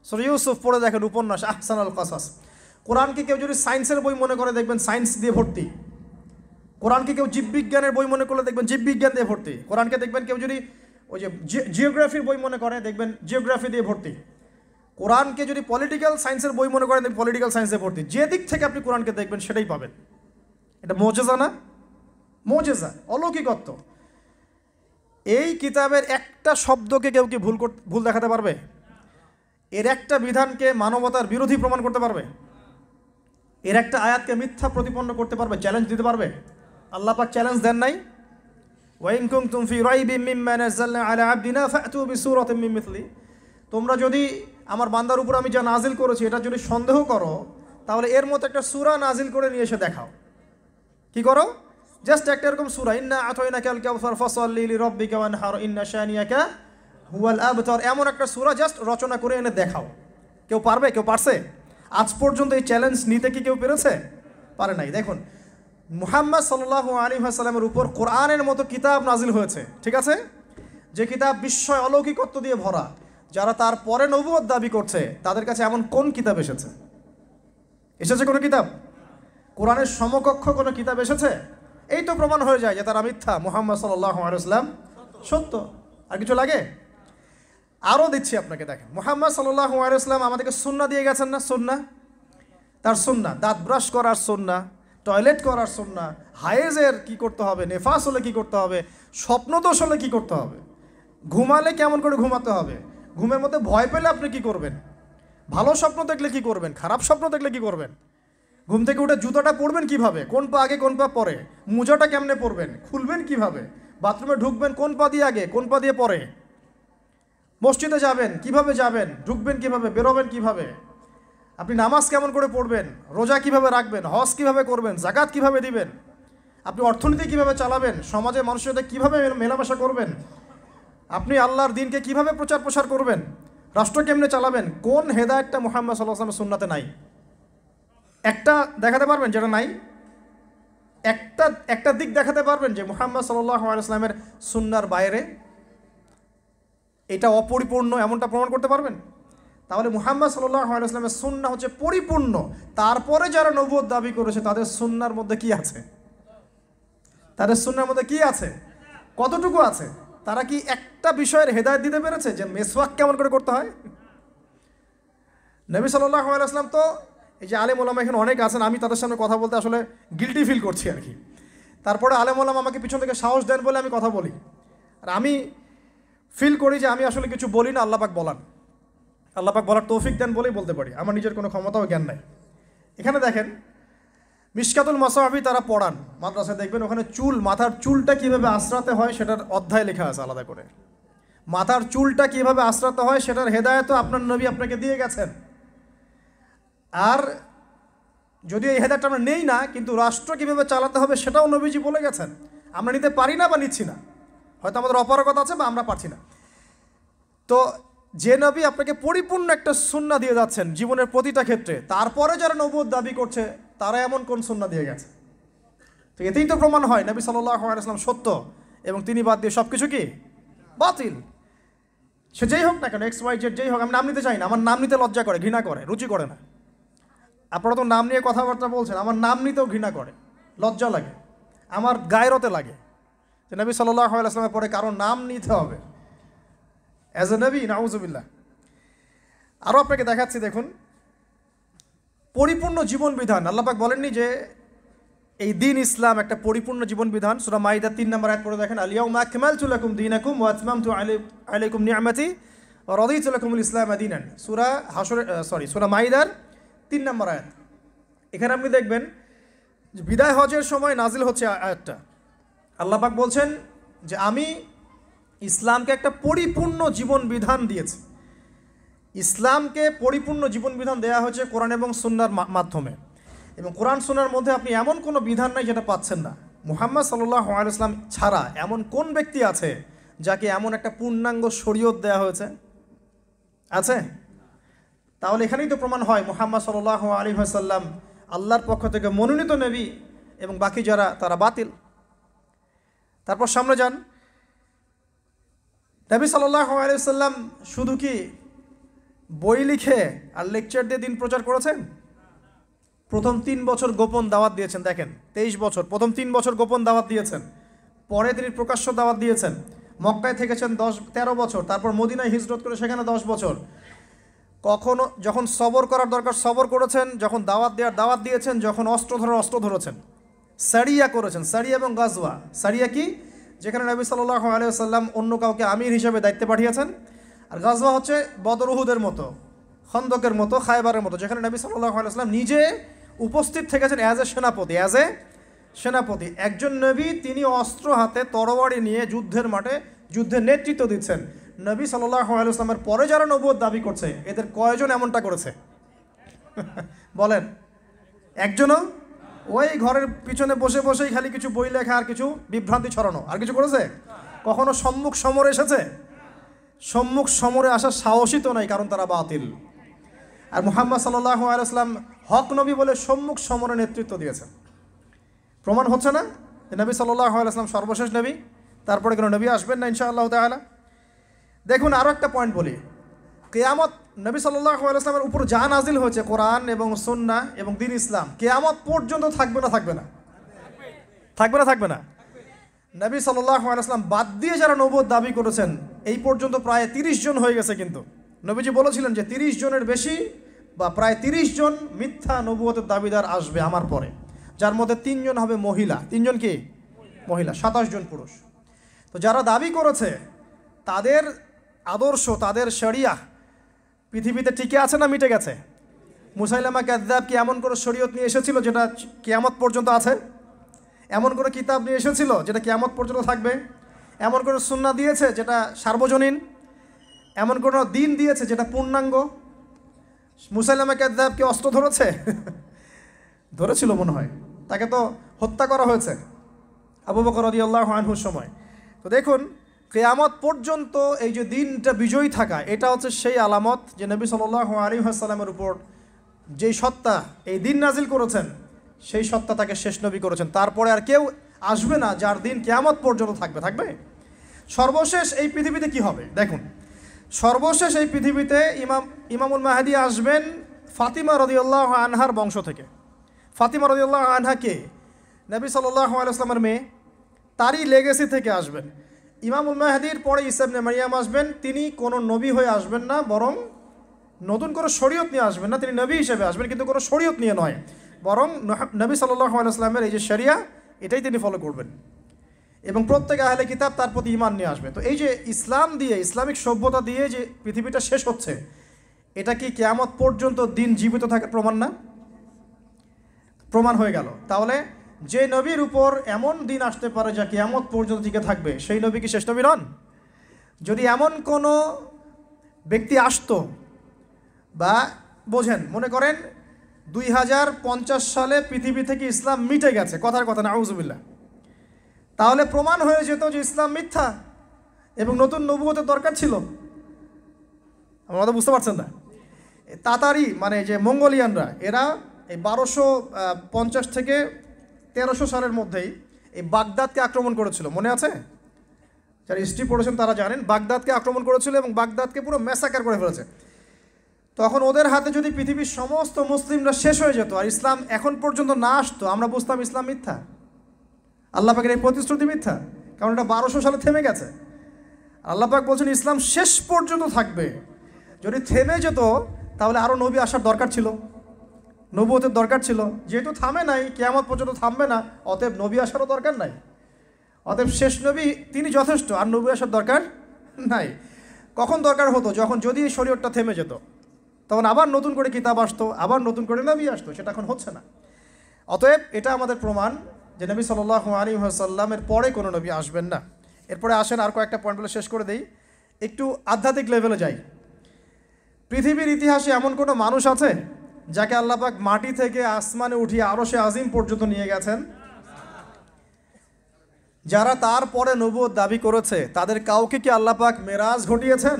সূরা ইউসুফ পড়ে দেখেন উপন্যাস, আহসানুল কসাস। কোরআনকে কেউ যদি সায়েন্সের বই মনে করে দেখবেন সায়েন্স দিয়ে ভর্তি। কোরআনকে কেউ জীববিজ্ঞানের বই মনে করলে দেখবেন জীববিজ্ঞান দিয়ে ভর্তি। কোরআনকে দেখবেন কেউ যদি ওই যে জিওগ্রাফির বই মনে করে দেখবেন জিওগ্রাফি দিয়ে ভর্তি। কোরআনকে যদি পলিটিক্যাল সায়েন্সের বই মনে করেন দেখবেন পলিটিক্যাল সায়েন্স দিয়ে ভর্তি। যে দিক থেকে আপনি কোরআনকে দেখবেন সেটাই পাবেন। এটা মোজেজা না? মোজেজা, অলৌকিকত্ব। এই কিতাবের একটা শব্দকে কেউ কি ভুল দেখাতে পারবে? এর একটা বিধানকে মানবতার বিরোধী প্রমাণ করতে পারবে? এর একটা আয়াতকে মিথ্যা প্রতিপন্ন করতে পারবে, চ্যালেঞ্জ দিতে পারবে? আল্লাহ পাক চ্যালেঞ্জ দেন নাই? ওয়াইন কুনতুম ফি রাইবিম মিম্মা নাযালনা আলা আবদিনা ফাতু বিসূরাতিন মিন মিথলি। তোমরা যদি আমার বান্দার উপর আমি যা নাজিল করেছি এটা যদি সন্দেহ করো, তাহলে এর মতো একটা সূরা নাজিল করে নিয়ে এসে দেখাও। কি করো? জাস্ট একটা এরকম সূরা, ইন্না আতাইনাকাল কাউসার ফাসাল্লি লিরাব্বিকা ওয়ানহার ইন্না শানিয়াকা হুয়াল আবতার, এমন একটা সূরা জাস্ট রচনা করে এনে দেখাও। কেউ পারবে? কেউ পারছে? আজ পর্যন্ত এই চ্যালেঞ্জ নিতে কি কেউ পেরেছে? পারে নাই। দেখুন, মুহাম্মদ সাল্লাল্লাহু আলাইহি ওয়াসাল্লামের উপর কোরআনের মতো কিতাব নাজিল হয়েছে, ঠিক আছে, যে কিতাব বিস্ময় অলৌকিকত্ব দিয়ে ভরা। যারা তার পরে নবুয়ত দাবি করছে তাদের কাছে এমন কোন কিতাব এসেছে? এসেছে কোনো কিতাব? কোরআনের সমকক্ষ কোনো কিতাব এসেছে? এই তো প্রমাণ হয়ে যায় যে তারা মিথ্যা, মুহাম্মদ সাল্লাল্লাহু আলাইহি ওয়াসাল্লাম সত্য। আর কিছু লাগে? আরও দিচ্ছি আপনাকে, দেখেন, মুহাম্মদ সাল্লাল্লাহু আলাইহি ওয়াসাল্লাম আমাদেরকে সুন্নাহ দিয়ে গেছেন না? সুন্নাহ, তার সুন্নাহ, দাঁত ব্রাশ করার সুন্নাহ, টয়লেট করার সুন্নাহ, হায়েজের কি করতে হবে, নেফাস হলে কি করতে হবে, স্বপ্নদোষ হলে কি করতে হবে, ঘুমালে কেমন করে ঘুমাতে হবে, ঘুমের মধ্যে ভয় পেলে আপনি কি করবেন, ভালো স্বপ্ন দেখলে কি করবেন, খারাপ স্বপ্ন দেখলে কি করবেন, ঘুম থেকে উঠে জুতোটা পরবেন কিভাবে, কোন পা আগে কোন পা পরে, মোজাটা কেমনে পরবেন, খুলবেন কিভাবে, বাথরুমে ঢুকবেন কোন পা দিয়ে আগে কোন পা দিয়ে পরে, মসজিদে যাবেন কিভাবে যাবেন, ঢুকবেন কিভাবে, বেরোবেন কিভাবে, আপনি নামাজ কেমন করে পড়বেন, রোজা কিভাবে রাখবেন, হজ কিভাবে করবেন, জাকাত কিভাবে দিবেন, আপনি অর্থনীতি কিভাবে চালাবেন, সমাজে মানুষের সাথে কীভাবে মেলামেশা করবেন, আপনি আল্লাহর দিনকে কিভাবে প্রচার প্রসার করবেন, রাষ্ট্র কেমনে চালাবেন, কোন হেদায়েতটা মুহাম্মদ সাল্লাল্লাহু আলাইহি ওয়াসাল্লামের সুন্নাতে নাই? একটা দেখাতে পারবেন যেটা নাই? একটা দিক দেখাতে পারবেন যে মুহাম্মদ সাল্লাল্লাহু আলাইহি ওয়াসাল্লামের সুন্নার বাইরে এটা অপরিপূর্ণ, এমনটা প্রমাণ করতে পারবেন? তাহলে মুহাম্মদ সাল্লাল্লাহু আলাইহি ওয়াসাল্লামের সুন্নাহ হচ্ছে পরিপূর্ণ। তারপরে যারা নবুয়ত দাবি করেছে তাদের সুন্নার মধ্যে কি আছে? তাদের সুন্নার মধ্যে কি আছে? কতটুকু আছে? তারা কি একটা বিষয়ের হেদায়েত দিতে পেরেছে যে মেসওয়াক কেমন করে করতে হয়? নবী সাল্লাল্লাহু আলাইহি ওয়াসাল্লাম তো, এই যে আলেম ওলামা এখানে অনেক আছেন, আমি তাদের সামনে কথা বলতে আসলে গিল্টি ফিল করছি আর কি। তারপরে আলেম ওলামা আমাকে পিছন থেকে সাহস দেন বলে আমি কথা বলি। আর আমি ফিল করি যে আমি আসলে কিছু বলি না, আল্লাহ পাক বলান, আল্লাহ পাক বলার তৌফিক দেন বলেই বলতে পারি, আমার নিজের কোনো ক্ষমতাও জ্ঞান নাই। এখানে দেখেন, মিশকাতুল মাসাহাবি তারা পড়ান মাদ্রাসায়, দেখবেন ওখানে মাথার চুলটা কীভাবে আশ্রাতে হয় সেটার অধ্যায় লেখা আছে আলাদা করে। মাথার চুলটা কীভাবে আশ্রাতে হয় সেটার হেদায়েতও আপনার নবী আপনাকে দিয়ে গেছেন। আর যদি এই হেদায়েতটা আমরা নেই না, কিন্তু রাষ্ট্র কীভাবে চালাতে হবে সেটাও নবীজি বলে গেছেন। আমরা নিতে পারি না বা নিচ্ছি না, হয়তো আমাদের অপারগতা আছে বা আমরা পারছি না। তো যে নবী আপনাকে পরিপূর্ণ একটা সুন্নাহ দিয়ে যাচ্ছেন জীবনের প্রতিটা ক্ষেত্রে, তারপরে যারা নবুয়ত দাবি করছে তারা এমন কোন সুন্নাহ দিয়ে গেছে? তো এতেই তো প্রমাণ হয় নবী সাল্লাল্লাহু আলাইহি ওয়াসাল্লাম সত্য এবং তিনি বাদ দিয়ে সব কিছু কি বাতিল। সে যেই হোক না কেন, এক্স ওয়াই জেড যেই হোক, আমি নাম নিতে চাই না, আমার নাম নিতে লজ্জা করে, ঘৃণা করে, রুচি করে না। আপনারা তো নাম নিয়ে কথাবার্তা বলছেন, আমার নাম নিতেও ঘৃণা করে, লজ্জা লাগে, আমার গায়রতে লাগে যে নবী সাল্লাল্লাহু আলাইহি ওয়াসাল্লামের পরে কারো নাম নিতে হবে অ্যাজ এ নবী, নাউজুবিল্লাহ। আরও আপনাকে দেখাচ্ছি, দেখুন, পরিপূর্ণ জীবন বিধান। আল্লাহ পাক বলেননি যে এই দিন ইসলাম একটা পরিপূর্ণ জীবন বিধান? সূরা মাইদা 3 নম্বর আয়াত পড়ে দেখেন, আল ইয়াউমা আকমালতু লাকুম দীনাকুম ওয়া আতমামতু আলাইকুম নি'মাতি ওয়া রাদিতু লাকুমুল ইসলাম দীনান। সূরা মাইদার 3 নম্বর আয়াত। এখানে আপনি দেখবেন যে বিদায় হজের সময় নাজিল হচ্ছে আয়াতটা। আল্লাহ পাক বলছেন যে আমি ইসলামকে একটা পরিপূর্ণ জীবন বিধান দিয়েছি। ইসলামকে পরিপূর্ণ জীবন বিধান দেওয়া হয়েছে কোরআন এবং সুন্নাহর মাধ্যমে, এবং কোরআন সুন্নাহর মধ্যে আপনি এমন কোনো বিধান নাই যেটা পাচ্ছেন না। মুহাম্মদ সাল্লাল্লাহু আলাইহি ওয়াসাল্লাম ছাড়া এমন কোন ব্যক্তি আছে যাকে এমন একটা পূর্ণাঙ্গ শরীয়ত দেওয়া হয়েছে? আছে? তাহলে এখানেই তো প্রমাণ হয় মুহাম্মদ সাল্লাল্লাহু আলাইহি ওয়াসাল্লাম আল্লাহর পক্ষ থেকে মনোনীত নবী এবং বাকি যারা তারা বাতিল। তারপর সামনে যান, নবী সাল্লাল্লাহু আলাইহি ওয়াসাল্লাম শুধু কি বই লিখে আর লেকচার দিয়ে দিন প্রচার করেছেন? প্রথম 3 বছর গোপন দাওয়াত দিয়েছেন। দেখেন 23 বছর, প্রথম 3 বছর গোপন দাওয়াত দিয়েছেন, পরে তিনি প্রকাশ্য দাওয়াত দিয়েছেন। মক্কায় থেকেছেন 13 বছর, তারপর মদিনায় হিজরত করে সেখানে 10 বছর। কখনো যখন সবর করার দরকার সবর করেছেন, যখন দাওয়াত দেওয়ার দাওয়াত দিয়েছেন, যখন অস্ত্র ধরার অস্ত্র ধরেছেন। সারিয়া করেছেন, সারিয়া এবং গাজওয়া। সারিয়া কি? যেখানে নবী সাল্লাল্লাহু আলাইহি ওয়াসাল্লাম অন্য কাউকে আমির হিসেবে দায়িত্বে পাঠিয়েছেন। আর গাজওয়া হচ্ছে বদর উহুদের মতো, খন্দকের মতো, খায়বারের মতো, যেখানে নবী সাল্লাল্লাহু আলাইহি ওয়াসাল্লাম নিজে উপস্থিত থেকেছেন অ্যাজ এ সেনাপতি। একজন নবী, তিনি অস্ত্র হাতে তরবারি নিয়ে যুদ্ধের মাঠে যুদ্ধের নেতৃত্ব দিচ্ছেন। নবী সাল্লাল্লাহু আলাইহি ওয়াসাল্লামের পরে যারা নবুয়ত দাবি করছে, এদের কয়জন এমনটা করেছে? বলেন, একজনও? ওই ঘরের পিছনে বসে বসেই খালি কিছু বই লেখা আর কিছু বিভ্রান্তি ছড়ানো, আর কিছু করেছে? কখনো সম্মুখ সমরে এসেছে? সম্মুখ সমরে আসার সাহসই তো নাই, কারণ তারা বাতিল। আর মুহাম্মদ সাল্লাল্লাহু আলাইহি ওয়াসাল্লাম হক নবী বলে সম্মুখ সমরে নেতৃত্ব দিয়েছেন। প্রমাণ হচ্ছে না যে নবী সাল্লাল্লাহু আলাইহি ওয়াসাল্লাম সর্বশেষ নবী? তারপরে কোনো নবী আসবেন না ইনশাআল্লাহ তাআলা। দেখুন আরও একটা পয়েন্ট বলি, কিয়ামত, নবী সাল্লাল্লাহু আলাইহি ওয়াসাল্লামের উপর যা নাজিল হয়েছে কোরআন এবং সুন্নাহ এবং দ্বীন ইসলাম, কিয়ামত পর্যন্ত থাকবে না? থাকবে না? নবী সাল্লাল্লাহু আলাইহি ওয়াসাল্লাম বাদ দিয়ে যারা নবুয়ত দাবি করেছেন, এই পর্যন্ত প্রায় 30 জন হয়ে গেছে। কিন্তু নবীজি বলেছিলেন যে 30 জনের বেশি বা প্রায় 30 জন মিথ্যা নবুয়তের দাবিদার আসবে আমার পরে, যার মধ্যে 3 জন হবে মহিলা। 3 জন কি? মহিলা। 27 জন পুরুষ। তো যারা দাবি করেছে, তাদের আদর্শ, তাদের শরিয়াহ পৃথিবীতে টিকে আছে না মিটে গেছে? মুসাইলামা কাযযাব কি এমন কোনো শরীয়ত নিয়ে এসেছিল যেটা কিয়ামত পর্যন্ত আছে? এমন কোনো কিতাব নিয়ে এসেছিল যেটা কিয়ামত পর্যন্ত থাকবে? এমন কোনো সুন্নাহ দিয়েছে যেটা সার্বজনীন? এমন কোনো দিন দিয়েছে যেটা পূর্ণাঙ্গ? মুসাইলামা কাযযাব কি অস্ত্র ধরেছে? ধরেছিল মনে হয়, তাকে তো হত্যা করা হয়েছে আবু বকর রাদিয়াল্লাহু আনহুর সময়। তো দেখুন, কিয়ামত পর্যন্ত এই যে দিনটা বিজয়ী থাকা, এটা হচ্ছে সেই আলামত যে নবী সাল্লাল্লাহু আলাইহি ওয়াসাল্লামের উপর যেই সত্তা এই দিন নাজিল করেছেন, সেই সত্তা তাকে শেষ নবী করেছেন। তারপরে আর কেউ আসবে না যার দিন কিয়ামত পর্যন্ত থাকবে। সর্বশেষ এই পৃথিবীতে কি হবে দেখুন, সর্বশেষ এই পৃথিবীতে ইমামুল মাহদী আসবেন ফাতিমা রাদিয়াল্লাহু আনহার বংশ থেকে। ফাতিমা রাদিয়াল্লাহু আনহা কে? নবী সাল্লাল্লাহু আলাইহি ওয়াসাল্লামের মেয়ে, তারই লেগেসি থেকে আসবেন। ইমামুল মাহদীর পরে ঈসা ইবনে মারইয়াম আসবেন। তিনি কোনো নবী হয়ে আসবেন না, বরং নতুন করে শরীয়ত নিয়ে আসবেন না। তিনি নবী হিসেবে আসবেন, কিন্তু কোনো শরীয়ত নিয়ে নয়, বরং নবী সাল্লাল্লাহু আলাইহি ওয়াসাল্লামের এই যে শরিয়া, এটাই তিনি ফলো করবেন। এবং প্রত্যেক আহলে কিতাব তার প্রতি ঈমান নিয়ে আসবে। তো এই যে ইসলাম দিয়ে, ইসলামিক সভ্যতা দিয়ে যে পৃথিবীটা শেষ হচ্ছে, এটা কি কিয়ামত পর্যন্ত দিন জীবিত থাকার প্রমাণ না? প্রমাণ হয়ে গেল। তাহলে যে নবীর উপর এমন দিন আসতে পারে যা কিয়ামত পর্যন্ত টিকে থাকবে, সেই নবী কি শেষ নবী নন? যদি এমন কোনো ব্যক্তি আসতো, বা বোঝেন, মনে করেন 2050 সালে পৃথিবী থেকে ইসলাম মিটে গেছে, কথার কথা, নাউজুবিল্লাহ, তাহলে প্রমাণ হয়ে যেত যে ইসলাম মিথ্যা এবং নতুন নবুয়তের দরকার ছিল। আপনারা বুঝতে পারছেন না? তাতারি মানে যে মঙ্গোলিয়ানরা, এরা এই 1250 থেকে 1300 সালের মধ্যেই এই বাগদাদকে আক্রমণ করেছিল, মনে আছে? যারা হিস্ট্রি পড়েছেন তারা জানেন, বাগদাদকে আক্রমণ করেছিল এবং বাগদাদকে পুরো ম্যাসাকার করে ফেলেছে। তখন ওদের হাতে যদি পৃথিবীর সমস্ত মুসলিমরা শেষ হয়ে যেত আর ইসলাম এখন পর্যন্ত না আসতো, আমরা বুঝতাম ইসলাম মিথ্যা। আল্লাহ পাকের এই প্রতিশ্রুতি মিথ্যা, কারণ এটা 1200 সালে থেমে গেছে। আল্লাহ পাক বলছেন ইসলাম শেষ পর্যন্ত থাকবে। যদি থেমে যেত তাহলে আরও নবী আসার দরকার ছিল, নবুয়তের দরকার ছিল। যেহেতু থামে নাই, কিয়ামত পর্যন্ত থামবে না, অতএব নবী আসারও দরকার নাই। অতএব শেষ নবী তিনি যথেষ্ট, আর নবী আসার দরকার নাই। কখন দরকার হতো? যখন যদি এই শরীয়তটা থেমে যেত, তখন আবার নতুন করে কিতাব আসতো, আবার নতুন করে নবী আসতো। সেটা এখন হচ্ছে না। অতএব এটা আমাদের প্রমাণ যে নবী সাল্লাল্লাহু আলাইহি ওয়াসাল্লামের পরে কোনো নবী আসবেন না। এরপরে আসেন আর কয়েকটা পয়েন্ট বলে শেষ করে দেই, একটু আধ্যাত্মিক লেভেলে যাই। পৃথিবীর ইতিহাসে এমন কোনো মানুষ আছে যাকে আল্লাহ পাক মাটি থেকে আসমানে উঠিয়ে আরশে আজিম পর্যন্ত নিয়ে গেছেন? যারা তারপরে নবুয়ত দাবি করেছে, তাদের কাউকে কি আল্লাহ পাক মেরাজ ঘটিয়েছেন?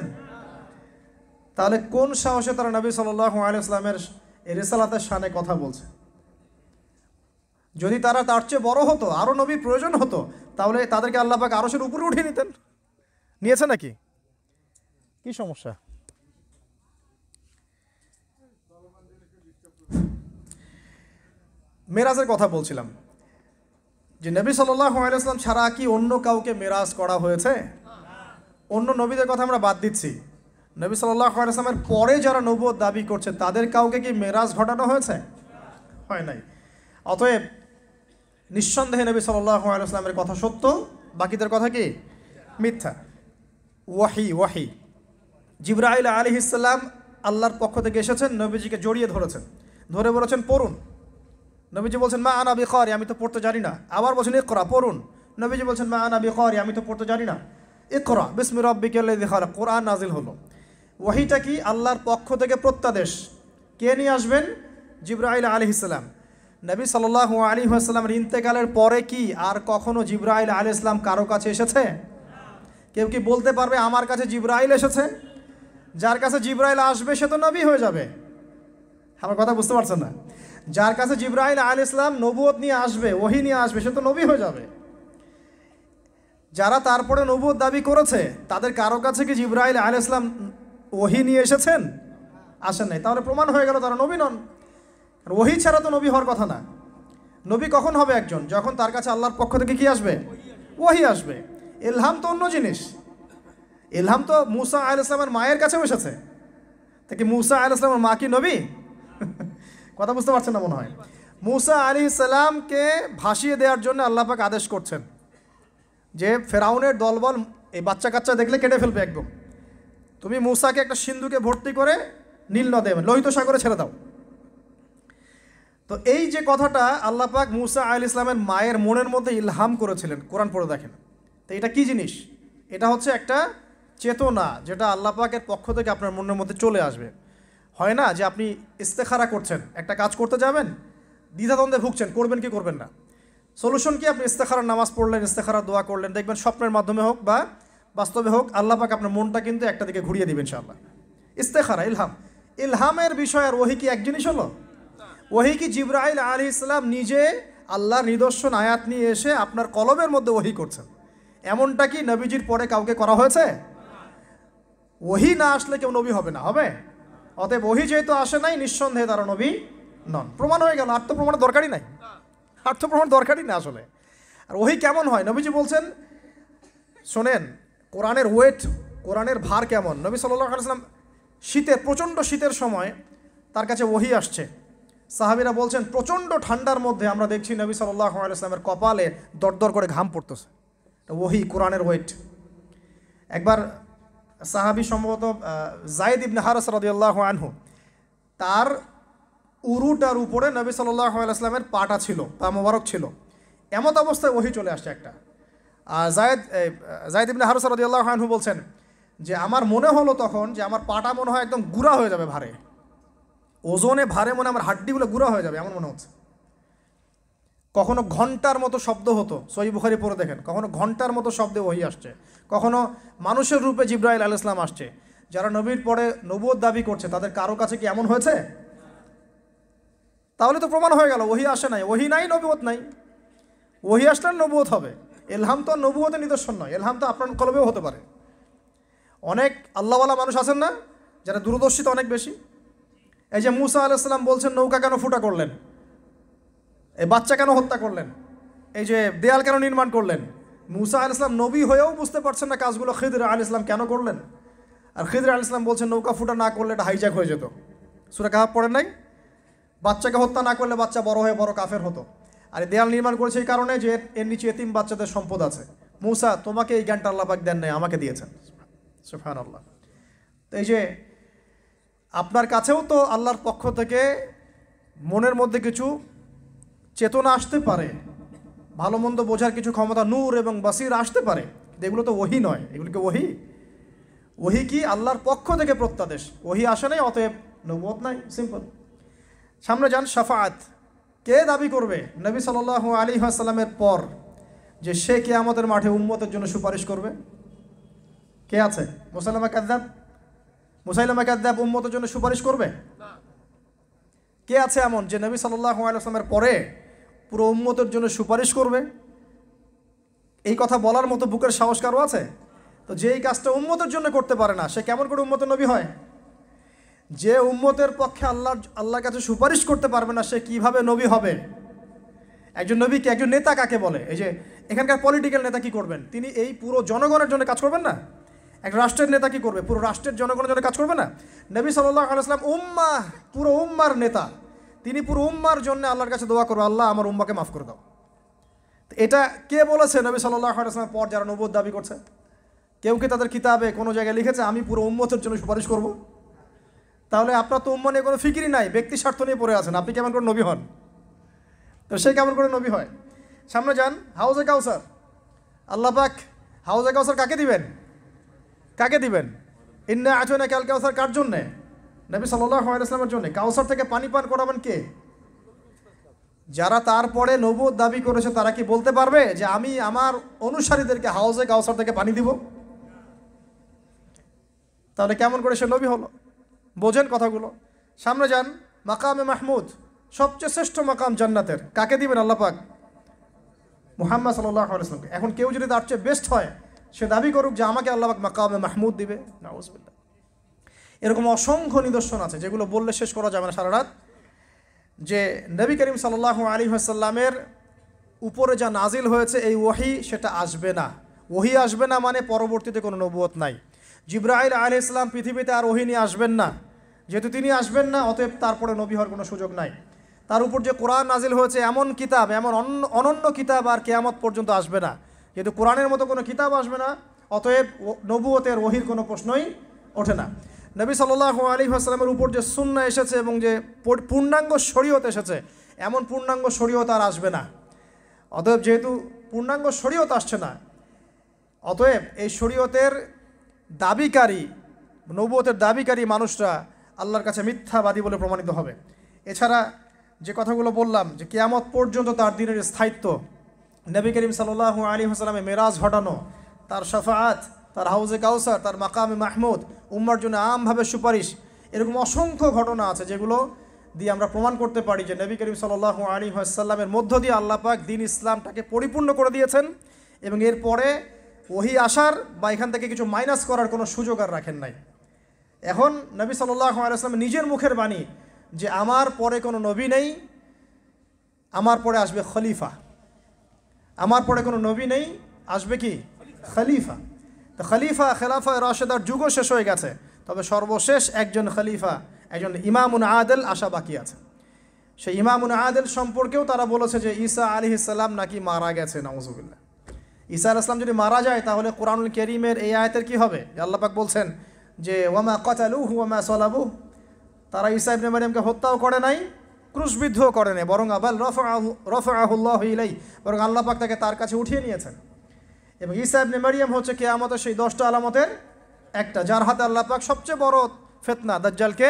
তাহলে কোন সাহসে তারা নবী সাল্লাল্লাহু আলাইহি ওয়াসাল্লামের এই রিসালাতের শানে কথা বলছে? যদি তারা তার চেয়ে বড় হতো, আরও নবীর প্রয়োজন হতো, তাহলে তাদেরকে আল্লাহ পাক আরশের উপরে উঠিয়ে নিতেন। নিয়েছে নাকি? কি সমস্যা? মেরাজের কথা বলছিলাম যে নবী সাল্লাল্লাহু আলাইহি ওয়াসাল্লাম ছাড়া কি অন্য কাউকে মেরাজ করা হয়েছে? অন্য নবীদের কথা আমরা বাদ দিচ্ছি, নবী সাল্লাল্লাহু আলাইহি ওয়াসাল্লামের পরে যারা নবুয়ত দাবি করছে তাদের কাউকে কি মেরাজ ঘটানো হয়েছে? হয় নাই। অতএব নিঃসন্দেহে নবী সাল্লাল্লাহু আলাইহি ওয়াসাল্লামের কথা সত্য, বাকিদের কথা কি মিথ্যা। ওয়াহি জিবরাইল আলাইহিস সালাম আল্লাহর পক্ষ থেকে এসেছেন, নবীজিকে জড়িয়ে ধরেছেন, ধরে বলেছেন পড়ুন। নবীজি বলছেন মা আনা বিকারি, আমি তো পড়তে জানি না। আবার বলছেন ইকরা, পড়ুন। নবীজি বলছেন মা আনা বিকারি, আমি তো পড়তে জানি না। ইকরা বিসমি রাব্বিকাল্লাযী খালাক, কোরআন নাজিল হলো। ওয়াহিটা কি? আল্লাহর পক্ষ থেকে প্রত্যাদেশ। কে নিয়ে আসবেন? জিবরাইল আলাইহিস সালাম। নবী সাল্লাল্লাহু আলাইহি ওয়াসাল্লামের ইন্তেকালের পরে কি আর কখনো জিবরাইল আলাইহিস সালাম কারো কাছে এসেছে? কেউ কি বলতে পারবে আমার কাছে জিবরাইল এসেছে? যার কাছে জিবরাইল আসবে সে তো নবী হয়ে যাবে। আমার কথা বুঝতে পারছেন না? যার কাছে জিবরাইল আলাইহিস সালাম নবুয়ত নিয়ে আসবে, ওহী নিয়ে আসবে, সে তো নবী হয়ে যাবে। যারা তারপরে নবুয়ত দাবি করেছে তাদের কারো কাছে কি জিবরাইল আলাইহিস সালাম ওহী নিয়ে এসেছেন? আসেন নাই। তাহলে প্রমাণ হয়ে গেল তারা নবী নন। আর ওহী ছাড়া তো নবী হওয়ার কথা না। নবী কখন হবে একজন? যখন তার কাছে আল্লাহর পক্ষ থেকে কি আসবে? ওহী আসবে। ইলহাম তো অন্য জিনিস। ইলহাম তো মূসা আলাইহিস সালামের মায়ের কাছেও এসেছে। তা কি মূসা আলাইহিস সালামের মা কি নবী? কথা বুঝতে পারছেন না মনে হয়। মূসা আলাইহিস সালামকে ভাসিয়ে দেওয়ার জন্য আল্লাহ পাক আদেশ করছেন যে ফেরাউনের দলবল এই বাচ্চা কাচ্চা দেখলে কেটে ফেলবে একদম। তুমি মূসাকে একটা সিন্ধুকে ভর্তি করে নীল নদে লোহিত সাগরে ছেড়ে দাও। তো এই যে কথাটা আল্লাহ পাক মূসা আলাইহিস সালামের মায়ের মনের মধ্যে ইলহাম করেছিলেন, কোরআন পড়ে দেখেন। তো এটা কি জিনিস? এটা হচ্ছে একটা চেতনা যেটা আল্লাহ পাকের পক্ষ থেকে আপনার মনের মধ্যে চলে আসবে। হয় না যে আপনি ইস্তেখারা করছেন, একটা কাজ করতে যাবেন, দ্বিধাদ্বন্দ্বে ভুগছেন, করবেন কি করবেন না। সলিউশন কি? আপনি ইস্তেখারার নামাজ পড়লেন, ইস্তেখারার দোয়া করলেন, দেখবেন স্বপ্নের মাধ্যমে হোক বা বাস্তবে হোক আল্লাহ পাক আপনার মনটা কিন্তু একটা দিকে ঘুরিয়ে দিবেন ইনশাআল্লাহ। ইস্তেখারা, ইলহাম। ইলহামের বিষয় আর ওহী কি এক জিনিস হলো? ওহী কি জিবরাইল আলাইহিস সালাম নিজে আল্লাহর নিদর্শন আয়াত নিয়ে এসে আপনার কলবের মধ্যে ওহী করছেন? এমনটা কি নবীজির পরে কাউকে করা হয়েছে? ওহী না আসলে কেউ নবী হবে না, হবে? অতএব ওহী যেহেতু আসে নাই, নিঃসন্দেহে তারা নবী নন। প্রমাণ হয়ে গেল। আর তো প্রমাণের দরকারই নাই, আর তো প্রমাণ দরকারই না আসলে। আর ওহী কেমন হয়? নবীজি বলছেন, শোনেন কোরআনের ওয়েট, কোরআনের ভার কেমন। নবী সাল্লাল্লাহু আলাইহি ওয়াসাল্লাম শীতের, প্রচণ্ড শীতের সময় তার কাছে ওহী আসছে। সাহাবীরা বলছেন প্রচণ্ড ঠান্ডার মধ্যে আমরা দেখছি নবী সাল্লাল্লাহু আলাইহি ওয়াসাল্লামের কপালে দরদর করে ঘাম পড়তেছে। ওহী, কোরআনের ওয়েট। একবার সাহাবী সম্ভবত যায়েদ ইবনে হারেস রাদিয়াল্লাহু আনহু, তার উরুটার উপরে নবী সাল্লাল্লাহু আলাইহি ওয়াসাল্লামের পাটা ছিল, পা মোবারক ছিল। এমত অবস্থায় ওহী চলে আসছে একটা। আর যায়েদ ইবনে হারেস রাদিয়াল্লাহু আনহু বলছেন যে আমার মনে হলো তখন যে আমার পাটা মনে হয় একদম গুঁড়া হয়ে যাবে ভারে, ওজনে ভারে, মনে আমার হাড্ডিগুলো গুঁড়া হয়ে যাবে এমন মনে হচ্ছে। কখনো ঘন্টার মতো শব্দ হতো, সহিহ বুখারী পড়ে দেখেন, কখনো ঘন্টার মতো শব্দে ওহী আসছে, কখনো মানুষের রূপে জিবরাইল আলাইহিস সালাম আসছে। যারা নবীর পরে নবুয়ত দাবি করছে তাদের কারো কাছে কি এমন হয়েছে? তাহলে তো প্রমাণ হয়ে গেল ওহী আসে নাই। ওহী নাই, নবুয়ত নাই। ওহী আসলে নবুয়ত হবে। ইলহাম তো নবুয়তের নিদর্শন নয়, ইলহাম তো আপনার কলবেও হতে পারে। অনেক আল্লাহওয়ালা মানুষ আছেন না যারা দূরদর্শিতা অনেক বেশি। এই যে মূসা আলাইহিস সালাম বলছেন নৌকা কেন ফুটা করলেন, এই বাচ্চা কেন হত্যা করলেন, এই যে দেয়াল কেন নির্মাণ করলেন। মূসা আলাইহিস সালাম নবী হয়েও বুঝতে পারছেন না কাজগুলো খিদর আলাইহিস সালাম কেন করলেন। আর খিদর আলাইহিস সালাম বলছেন নৌকা ফুটা না করলে এটা হাইজ্যাক হয়ে যেত। সূরা কাহাফ পড়েন নাই? বাচ্চাকে হত্যা না করলে বাচ্চা বড় হয়ে বড় কাফের হতো। আর দেয়াল নির্মাণ করেছে এই কারণে যে এর নিচে এতিম বাচ্চাদের সম্পদ আছে। মূসা, তোমাকে এই জ্ঞানটা আল্লাহ পাক দেন নাই, আমাকে দিয়েছেন। সুবহানাল্লাহ। তো এই যে আপনার কাছেও তো আল্লাহর পক্ষ থেকে মনের মধ্যে কিছু চেতনা আসতে পারে, ভালো মন্দ বোঝার কিছু ক্ষমতা, নূর এবং বাসির আসতে পারে, এগুলো তো ওহী নয়। এগুলোকে ওহী, ওহী কি আল্লাহর পক্ষ থেকে প্রত্যাদেশ। ওহী আসে নাই, অতএব নবুয়ত নাই, সিম্পল। সামনে যান, শাফাআত। কে দাবি করবে নবী সাল্লাল্লাহু আলাইহি ওয়াসাল্লামের পর যে সে কিয়ামতের মাঠে উম্মতের জন্য সুপারিশ করবে? কে আছে? মুসাইলামা কাযযাব? মুসাইলামা কাযযাব উম্মতের জন্য সুপারিশ করবে? কে আছে এমন যে নবী সাল্লাল্লাহু আলাইহি ওয়াসাল্লামের পরে পুরো উম্মতের জন্য সুপারিশ করবে? এই কথা বলার মতো বুকের সাহস কারো আছে? তো যেই কাজটা উম্মতের জন্য করতে পারে না সে কেমন করে উম্মতের নবী হয়? যে উম্মতের পক্ষে আল্লাহর কাছে সুপারিশ করতে পারবে না সে কিভাবে নবী হবে? একজন নবীকে, একজন নেতা কাকে বলে? এই যে এখানকার পলিটিক্যাল নেতা কি করবেন? তিনি এই পুরো জনগণের জন্য কাজ করবেন না? এক রাষ্ট্রের নেতা কি করবে? পুরো রাষ্ট্রের জনগণের জন্য কাজ করবে না? নবী সাল্লাল্লাহু আলাইহি ওয়াসাল্লাম উম্মাহ, পুরো উম্মার নেতা। তিনি পুরো উম্মার জন্য আল্লাহর কাছে দোয়া করবে, আল্লাহ আমার উম্মাকে মাফ করে দাও। এটা কে বলেছে? নবী সাল্লাল্লাহু আলাইহি ওয়াসাল্লামের পর যারা নবুয়ত দাবি করছে। কেউ কি তাদের কিতাবে কোনো জায়গায় লিখেছে আমি পুরো উম্মতের জন্য সুপারিশ করব? তাহলে আপনার তো উম্মা নিয়ে কোনো ফিকিরই নাই, ব্যক্তি স্বার্থ নিয়ে পড়ে আছেন। আপনি কেমন করে নবী হন? তো সে কেমন করে নবী হয়? সামনে যান, হাউজে কাউসার। আল্লাহ পাক হাউজে কাউসার কাকে দিবেন? কাকে দিবেন? ইন্না আ'তাইনাকা আল কাউসার কার জন্যে? নবী সাল্লাল্লাহু আলাইহি ওয়াসাল্লামের জন্য। কাউসার থেকে পানি পান করাবেন কে? যারা তারপরে নবুয়ত দাবি করেছে তারা কি বলতে পারবে যে আমি আমার অনুসারীদেরকে হাউজে কাউসার থেকে পানি দিব? তাহলে কেমন করে সে নবী হলো? বোঝেন কথাগুলো। সামনে যান, মাকামে মাহমুদ, সবচেয়ে শ্রেষ্ঠ মাকাম জান্নাতের। কাকে দিবেন আল্লাহ পাক? মুহাম্মদ সাল্লাল্লাহু আলাইহি ওয়াসাল্লামকে। এখন কেউ যদি তার চেয়ে বেস্ট হয়, সে দাবি করুক যে আমাকে আল্লাহ পাক মাকামে মাহমুদ দিবে, নাউজুবিল্লাহ। এরকম অসংখ্য নিদর্শন আছে যেগুলো বললে শেষ করা যাবে না সারা রাত। যে নবী করিম সাল্লাল্লাহু আলাইহি ওয়াসাল্লামের উপরে যা নাজিল হয়েছে এই ওহী, সেটা আসবে না। ওহী আসবে না মানে পরবর্তীতে কোনো নবুয়ত নাই। জিবরাইল আলাইহিস সালাম পৃথিবীতে আর ওহী নিয়ে আসবেন না। যেহেতু তিনি আসবেন না, অতএব তারপরে নবী হওয়ার কোনো সুযোগ নাই। তার উপর যে কোরআন নাজিল হয়েছে, এমন কিতাব, এমন অনন্য কিতাব আর কিয়ামত পর্যন্ত আসবে না। যেহেতু কোরআনের মতো কোনো কিতাব আসবে না, অতএব নবুয়তের ওহীর কোনো প্রশ্নই ওঠে না। নবী সাল্লাল্লাহু আলাইহি ওয়াসাল্লামের উপর যে সুন্নাহ এসেছে এবং যে পূর্ণাঙ্গ শরীয়ত এসেছে, এমন পূর্ণাঙ্গ শরীয়ত আর আসবে না। অতএব যেহেতু পূর্ণাঙ্গ শরীয়ত আসছে না, অতএব এই শরীয়তের দাবিকারী, নবুয়তের দাবিকারী মানুষরা আল্লাহর কাছে মিথ্যাবাদী বলে প্রমাণিত হবে। এছাড়া যে কথাগুলো বললাম যে কিয়ামত পর্যন্ত তার দিনের স্থায়িত্ব, নবী করিম সাল্লাল্লাহু আলাইহি ওয়াসাল্লামের মেরাজ ঘটানো, তার শাফাআত, তার হাউজে কাউসার, তার মাকামে মাহমুদ, উম্মার জন্য আমভাবে সুপারিশ, এরকম অসংখ্য ঘটনা আছে যেগুলো দিয়ে আমরা প্রমাণ করতে পারি যে নবী করিম সাল্লাল্লাহু আলাইহি ওয়াসাল্লামের মধ্য দিয়ে আল্লাহ পাক দ্বীন ইসলামটাকে পরিপূর্ণ করে দিয়েছেন এবং এরপরে ওহী আসার বা এখান থেকে কিছু মাইনাস করার কোনো সুযোগ আর রাখেন নাই। এখন নবী সাল্লাল্লাহু আলাইহি ওয়াসাল্লাম নিজের মুখের বাণী যে আমার পরে কোনো নবী নেই, আমার পরে আসবে খলিফা। আমার পরে কোনো নবী নেই, আসবে কি? খলিফা। তো খলিফা, খেলাফা রাশেদার যুগও শেষ হয়ে গেছে, তবে সর্বশেষ একজন খলিফা, একজন ইমামুন আদেল আসা বাকি আছে। সেই ইমামুন আদেল সম্পর্কেও তারা বলেছে যে ঈসা আলাইহিস সালাম নাকি মারা গেছে, নাউজুবিল্লাহ। ঈসা আলাইহিস সালাম যদি মারা যায় তাহলে কোরআনুল কারীমের এই আয়াতের কি হবে? আল্লাহ পাক বলছেন যে ওয়ামা কাতালুহু ওয়ামা সালাবুহু, তারা ঈসা ইবনে মারইয়ামকে হত্যাও করে নাই, ক্রুশবিদ্ধও করে নাই, বরং আবাল রাফাআহুল্লাহু ইলাইহি, বরং আল্লাহ পাক তাকে তার কাছে উঠিয়ে নিয়েছেন। এবং ঈসা ইবনে মারইয়াম হচ্ছে কিয়ামতের সেই 10টা আলামতের একটা, যার হাতে আল্লাহ পাক সবচেয়ে বড় ফিতনা দাজ্জালকে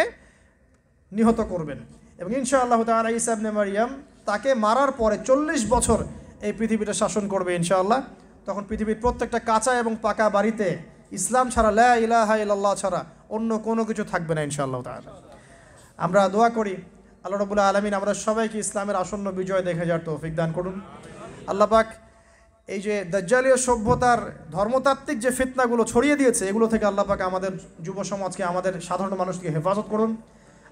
নিহত করবেন। এবং ইনশাআল্লাহ তাআলা ঈসা ইবনে মারইয়াম তাকে মারার পরে 40 বছর এই পৃথিবীটা শাসন করবে ইনশাআল্লাহ। তখন পৃথিবীর প্রত্যেকটা কাঁচা এবং পাকা বাড়িতে ইসলাম ছাড়া, লা ইলাহা ইল্লাল্লাহ ছাড়া অন্য কোনো কিছু থাকবে না ইনশাআল্লাহ তাআলা। আমরা দোয়া করি আল্লাহ রাব্বুল আলামিন আমরা সবাইকে ইসলামের আসন্ন বিজয় দেখে যাওয়ার তৌফিক দান করুন। আল্লাহ পাক এই যে দাজ্জালীয় সভ্যতার ধর্মতাত্ত্বিক যে ফিতনাগুলো ছড়িয়ে দিয়েছে, এগুলো থেকে আল্লাহ পাক আমাদের যুব সমাজকে, আমাদের সাধারণ মানুষকে হেফাজত করুন।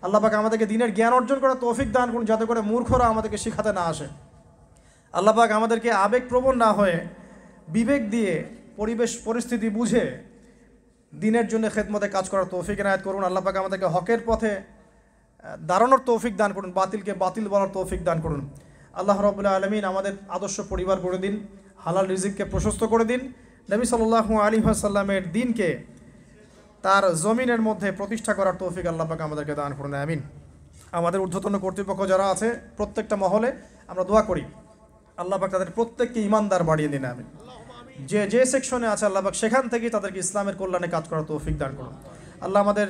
আল্লাহ পাক আমাদেরকে দ্বীনের জ্ঞান অর্জন করার তৌফিক দান করুন, যাতে করে মূর্খরা আমাদেরকে শিখাতে না আসে। আল্লাহ পাক আমাদেরকে আবেগপ্রবণ না হয়ে বিবেক দিয়ে, পরিবেশ পরিস্থিতি বুঝে দ্বীনের জন্য খেদমতে কাজ করার তৌফিক এনায়েত করুন। আল্লাহ পাক আমাদেরকে হকের পথে দাঁড়ানোর তৌফিক দান করুন, বাতিলকে বাতিল বলার তৌফিক দান করুন। আল্লাহ রাব্বুল আলামিন আমাদের আদর্শ পরিবার করে দিন, হালাল রিজিককে প্রশস্ত করে দিন, নবী সাল্লাল্লাহু আলাইহি ওয়াসাল্লামের দ্বীনকে তার জমিনের মধ্যে প্রতিষ্ঠা করার তৌফিক আল্লাহ পাক আমাদেরকে দান করুন, আমিন। আমাদের ঊর্ধ্বতন কর্তৃপক্ষ যারা আছে প্রত্যেকটা মহলে আমরা দোয়া করি আল্লাহ পাক তাদের প্রত্যেককে ঈমানদার বাড়িয়ে দিন, আমিন। যে যে সেকশনে আছে আল্লাহ পাক সেখান থেকেই তাদেরকে ইসলামের কল্যাণে কাজ করার তৌফিক দান করুন। আল্লাহ আমাদের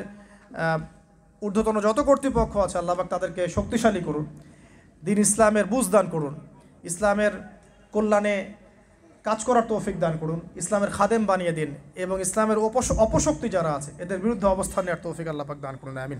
ঊর্ধ্বতন যত কর্তৃপক্ষ আছে আল্লাহ পাক তাদেরকে শক্তিশালী করুন, দ্বীন ইসলামের বুঝ দান করুন, ইসলামের কল্যাণে কাজ করার তৌফিক দান করুন, ইসলামের খাদেম বানিয়ে দিন এবং ইসলামের অপশক্তি যারা আছে এদের বিরুদ্ধে অবস্থান নেওয়ার তৌফিক আল্লাহ পাক দান করুন, আমিন।